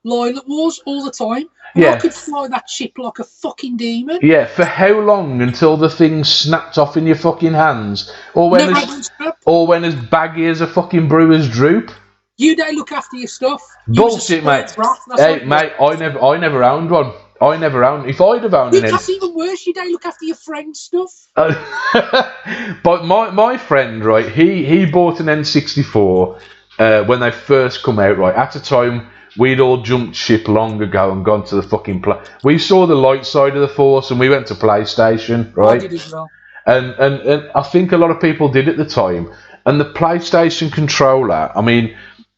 Lilac Wars all the time. And I could fly that ship like a fucking demon. Yeah, for how long until the thing snapped off in your fucking hands? Or when as baggy as a fucking brewer's droop? You don't look after your stuff. Bullshit, mate. Hey, mate, I never owned one. I never owned. If I'd have owned that's even worse. You don't look after your friend's stuff. But my friend, right, he bought an N64 when they first come out, right. At the time, we'd all jumped ship long ago and gone to the fucking we saw the light side of the Force and we went to PlayStation, right? I did as well. And I think a lot of people did at the time. And the PlayStation controller, I mean,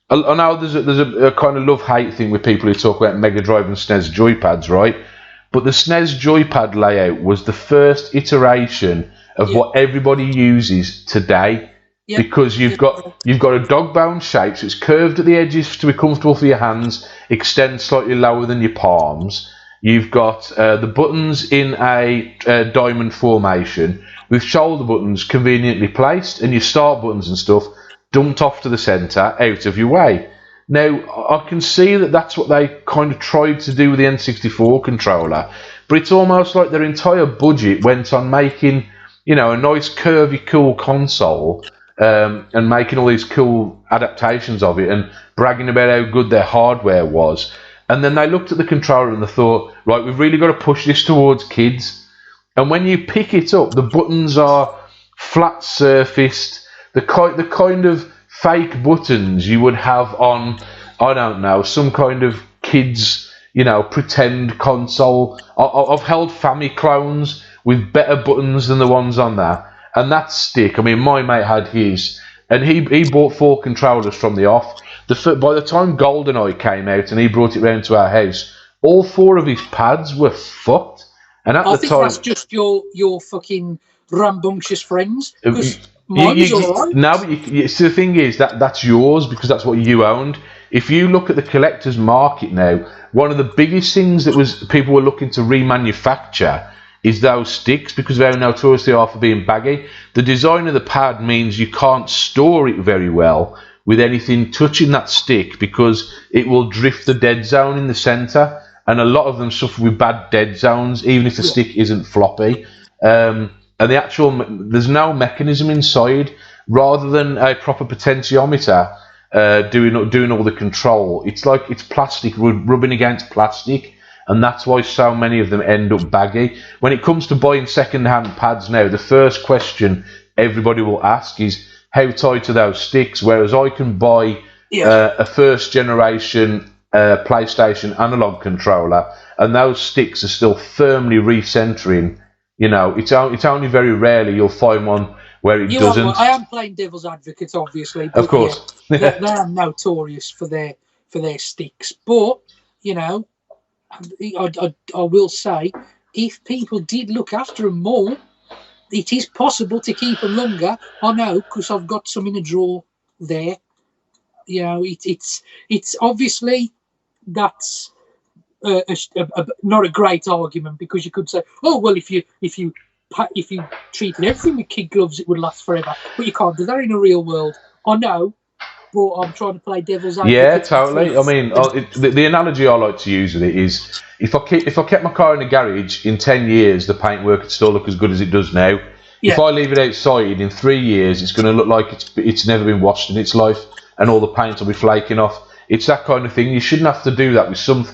I know there's a kind of love-hate thing with people who talk about Mega Drive and SNES joypads, right? But the SNES joypad layout was the first iteration of what everybody uses today, because you've got a dog-bone shape, so it's curved at the edges to be comfortable for your hands, extends slightly lower than your palms. You've got the buttons in a diamond formation with shoulder buttons conveniently placed, and your start buttons and stuff dumped off to the centre, out of your way. Now, I can see that that's what they kind of tried to do with the N64 controller, but it's almost like their entire budget went on making, a nice curvy, cool console, and making all these cool adaptations of it and bragging about how good their hardware was. And then they looked at the controller and they thought, right, we've really got to push this towards kids. And when you pick it up, the buttons are flat surfaced, the kind of fake buttons you would have on, I don't know, some kind of kids, pretend console. I've held Famiclones with better buttons than the ones on there. And that stick, I mean, my mate had his, and he bought 4 controllers from the off. By the time GoldenEye came out and he brought it round to our house, all 4 of his pads were fucked. And at I the think time, that's just your fucking rambunctious friends. Mine was all right. No, but the thing is that's yours because that's what you owned. If you look at the collector's market now, one of the biggest things that people were looking to remanufacture is those sticks, because of how notorious they are for being baggy. The design of the pad means you can't store it very well with anything touching that stick because it will drift the dead zone in the centre, and a lot of them suffer with bad dead zones, even if the stick isn't floppy. And there's no mechanism inside, rather than a proper potentiometer doing all the control. It's like it's plastic rubbing against plastic, and that's why so many of them end up baggy. When it comes to buying second-hand pads now, the first question everybody will ask is how tight are those sticks, whereas I can buy a first-generation PlayStation analog controller, and those sticks are still firmly recentering. It's only very rarely you'll find one where it doesn't. I am playing devil's advocate, obviously. But of course. They are notorious for their sticks. But, I will say, if people did look after them more, it is possible to keep them longer. I know, because I've got some in a drawer there. It's obviously that's not a great argument, because you could say, oh well, if you treated everything with kid gloves, it would last forever. But you can't do that in a real world. I know, but I'm trying to play devil's advocate. Yeah, totally. I mean, the analogy I like to use with it is if I kept my car in the garage, in 10 years the paintwork would still look as good as it does now. Yeah. If I leave it outside, in 3 years it's going to look like it's never been washed in its life, and all the paint will be flaking off. It's that kind of thing. You shouldn't have to do that with some.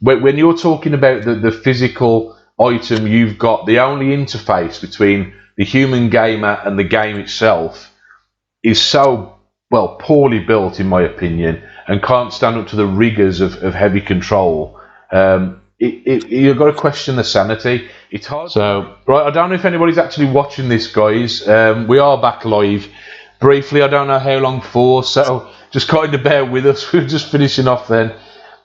When you're talking about the physical item you've got, the only interface between the human gamer and the game itself is so poorly built, in my opinion, and can't stand up to the rigours of heavy control. You've got to question the sanity. It's hard. So, right, I don't know if anybody's actually watching this, guys. We are back live. Briefly, I don't know how long for, so just kind of bear with us. We're just finishing off then.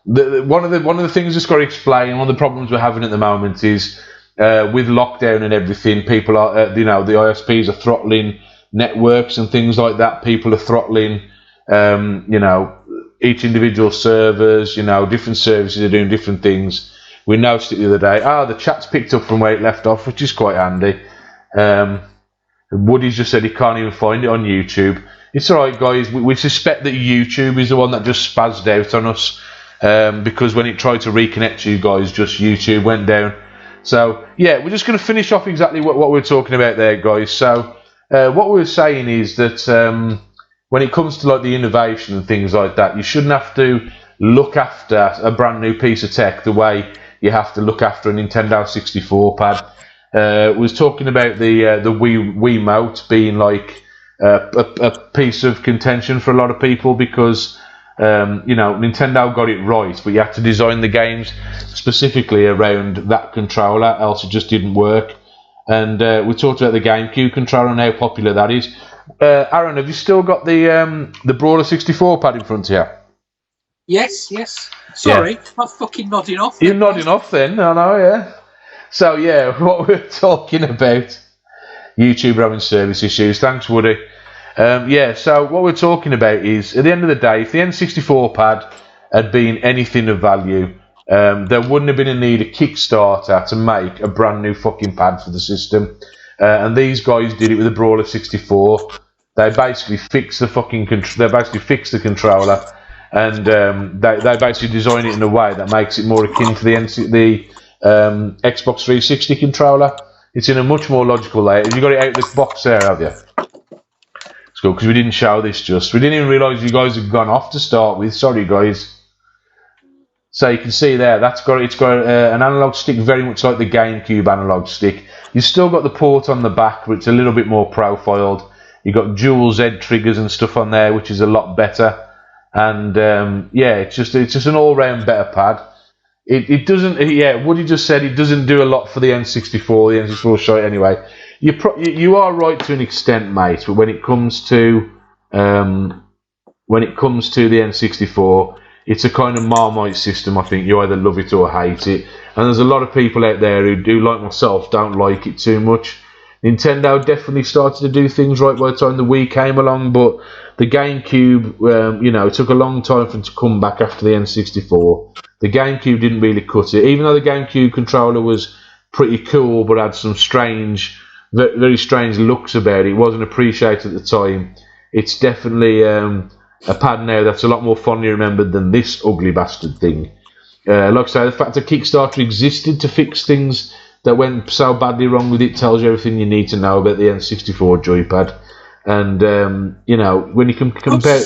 One of the things just got to explain, one of the problems we're having at the moment is with lockdown and everything, people are, the ISPs are throttling networks and things like that. People are throttling, each individual servers, different services are doing different things. We noticed it the other day. The chat's picked up from where it left off, which is quite handy. Woody's just said he can't even find it on YouTube. It's alright, guys. We suspect that YouTube is the one that just spazzed out on us. because when it tried to reconnect you guys, just YouTube went down. So yeah, we're just going to finish off exactly what we're talking about there, guys. So what we were saying is that when it comes to like the innovation and things like that, you shouldn't have to look after a brand new piece of tech the way you have to look after a Nintendo 64 pad. We was talking about the Wiimote being like a piece of contention for a lot of people because Nintendo got it right, but you had to design the games specifically around that controller, else it just didn't work. And we talked about the GameCube controller and how popular that is. Arron, have you still got the Brawler 64 pad in front of you? Yes. Sorry, I'm fucking nodding off. You're nodding off then, I know, yeah. So yeah, what we're talking about, YouTube having service issues. Thanks, Woody. So what we're talking about is, at the end of the day, if the N64 pad had been anything of value, there wouldn't have been a need of Kickstarter to make a brand new fucking pad for the system. And these guys did it with the Brawler 64. They basically fixed the controller, and they basically designed it in a way that makes it more akin to the Xbox 360 controller. It's in a much more logical layout. Have you got it out of the box there, have you? It's good, because we didn't show this just. We didn't even realise you guys had gone off to start with. Sorry, guys. So you can see there, it's got an analog stick very much like the GameCube analog stick. You've still got the port on the back, but it's a little bit more profiled. You've got dual Z triggers and stuff on there, which is a lot better. And it's just an all-round better pad. It doesn't. Woody just said it doesn't do a lot for the N64. The N64 shite anyway. You are right to an extent, mate. But when it comes to the N64, it's a kind of Marmite system. I think you either love it or hate it. And there's a lot of people out there who do, like myself, don't like it too much. Nintendo definitely started to do things right by the time the Wii came along, but the GameCube, it took a long time for it to come back after the N64. The GameCube didn't really cut it, even though the GameCube controller was pretty cool, but had some very strange looks about it. It wasn't appreciated at the time. It's definitely a pad now that's a lot more fondly remembered than this ugly bastard thing. Like I say, the fact that Kickstarter existed to fix things that went so badly wrong with it tells you everything you need to know about the N64 joypad. And when you can compare,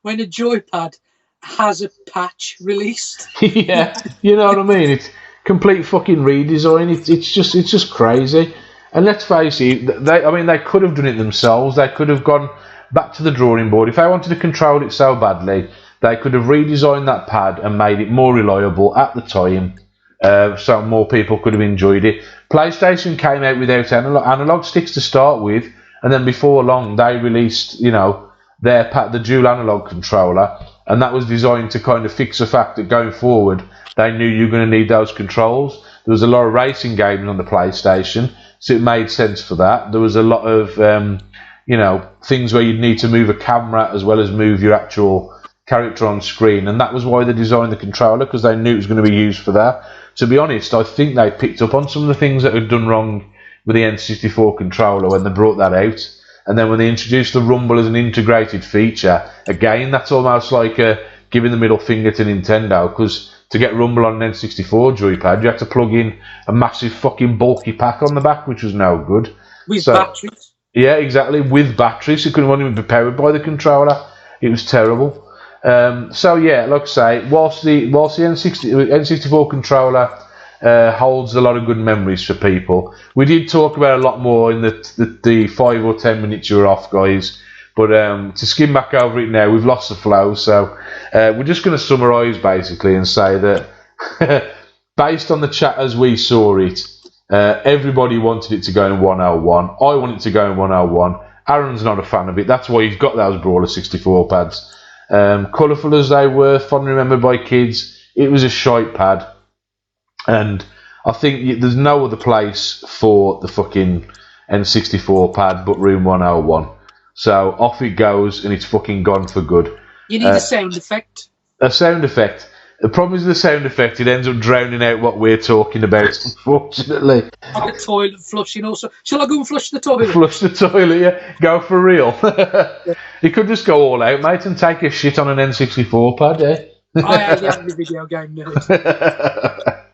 when a joypad has a patch released, yeah, you know what I mean. It's complete fucking redesign. It's just crazy. And let's face it, they could have done it themselves. They could have gone back to the drawing board. If they wanted to control it so badly, they could have redesigned that pad and made it more reliable at the time. So more people could have enjoyed it. PlayStation came out without analog sticks to start with, and then before long they released, the dual analog controller, and that was designed to kind of fix the fact that going forward they knew you were going to need those controls. There was a lot of racing games on the PlayStation, so it made sense for that. There was a lot of things where you'd need to move a camera as well as move your actual character on screen, and that was why they designed the controller, because they knew it was going to be used for that. To be honest, I think they picked up on some of the things that had done wrong with the N64 controller when they brought that out, and then when they introduced the rumble as an integrated feature, again, that's almost like giving the middle finger to Nintendo, because to get rumble on an N64 joypad, you had to plug in a massive fucking bulky pack on the back, which was no good. With batteries? Yeah, exactly, with batteries. It couldn't even be powered by the controller. It was terrible. Like I say, whilst the N64 controller holds a lot of good memories for people, we did talk about a lot more in the 5 or 10 minutes you were off, guys. But to skim back over it now, we've lost the flow, so we're just going to summarise basically and say that based on the chat as we saw it, everybody wanted it to go in 101. I want it to go in 101. Aaron's not a fan of it. That's why he's got those Brawler 64 pads. Colourful as they were, fondly remembered by kids, it was a shite pad. And I think there's no other place for the fucking N64 pad but room 101. So off it goes, and it's fucking gone for good. You need a sound effect. A sound effect. The problem is the sound effect, it ends up drowning out what we're talking about, unfortunately. Like a toilet flushing also. Shall I go and flush the toilet? Flush the toilet, yeah. Go for real. You could just go all out, mate, and take a shit on an N64 pad, eh? I am the angry video game nerd.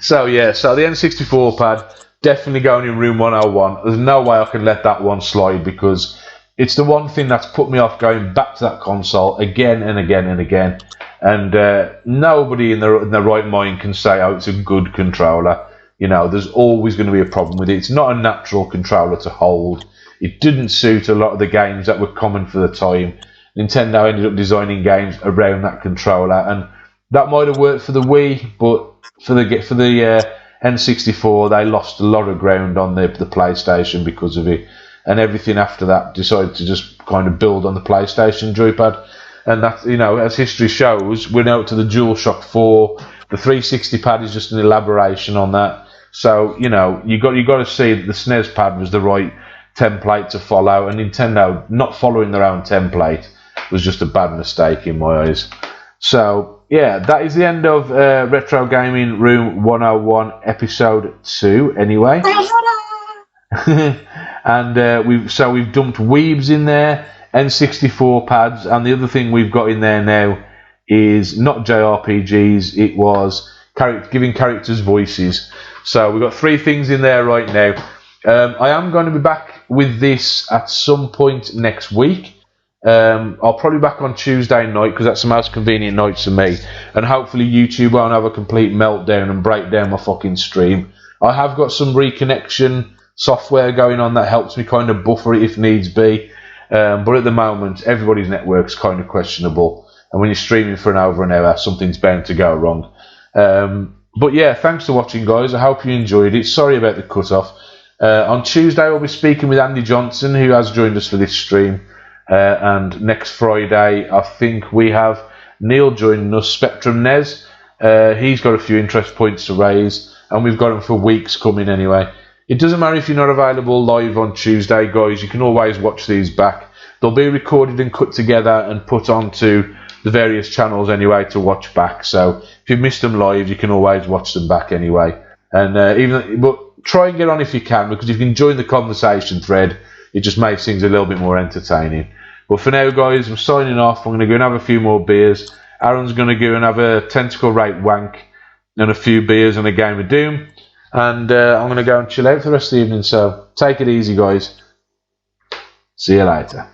So yeah, so the N64 pad definitely going in room 101. There's no way I can let that one slide because it's the one thing that's put me off going back to that console again and again and again. And nobody in their right mind can say, oh, it's a good controller. You know, there's always going to be a problem with it. It's not a natural controller to hold. It didn't suit a lot of the games that were common for the time. Nintendo ended up designing games around that controller, and that might have worked for the Wii, but for the N64, they lost a lot of ground on the PlayStation because of it, and everything after that decided to just kind of build on the PlayStation joypad, and that, you know, as history shows, we're now to the DualShock 4. The 360 pad is just an elaboration on that. So you know, you got to see that the SNES pad was the right template to follow, and Nintendo not following their own template was just a bad mistake in my eyes. So yeah, that is the end of Retro Gaming Room 101 episode 2 anyway. And we've dumped Weebs in there, N64 pads, and the other thing we've got in there now is not JRPGs, it was giving characters voices. So we've got 3 things in there right now. I am going to be back with this at some point next week. I'll probably be back on Tuesday night because that's the most convenient night for me, and hopefully YouTube won't have a complete meltdown and break down my fucking stream. I have got some reconnection software going on that helps me kind of buffer it if needs be, but at the moment everybody's network's kind of questionable, and when you're streaming for over an hour something's bound to go wrong. But yeah, thanks for watching guys, I hope you enjoyed it. Sorry about the cut off. On Tuesday we'll be speaking with Andy Johnson, who has joined us for this stream. And next Friday, I think we have Neil joining us, Spectrum Nez. He's got a few interest points to raise, and we've got him for weeks coming anyway. It doesn't matter if you're not available live on Tuesday, guys. You can always watch these back. They'll be recorded and cut together and put onto the various channels anyway to watch back. So if you missed them live, you can always watch them back anyway. And but try and get on if you can, because if you can join the conversation thread, it just makes things a little bit more entertaining. But for now, guys, I'm signing off. I'm going to go and have a few more beers. Aaron's going to go and have a tentacle rape wank and a few beers and a game of Doom. And I'm going to go and chill out for the rest of the evening. So take it easy, guys. See you later.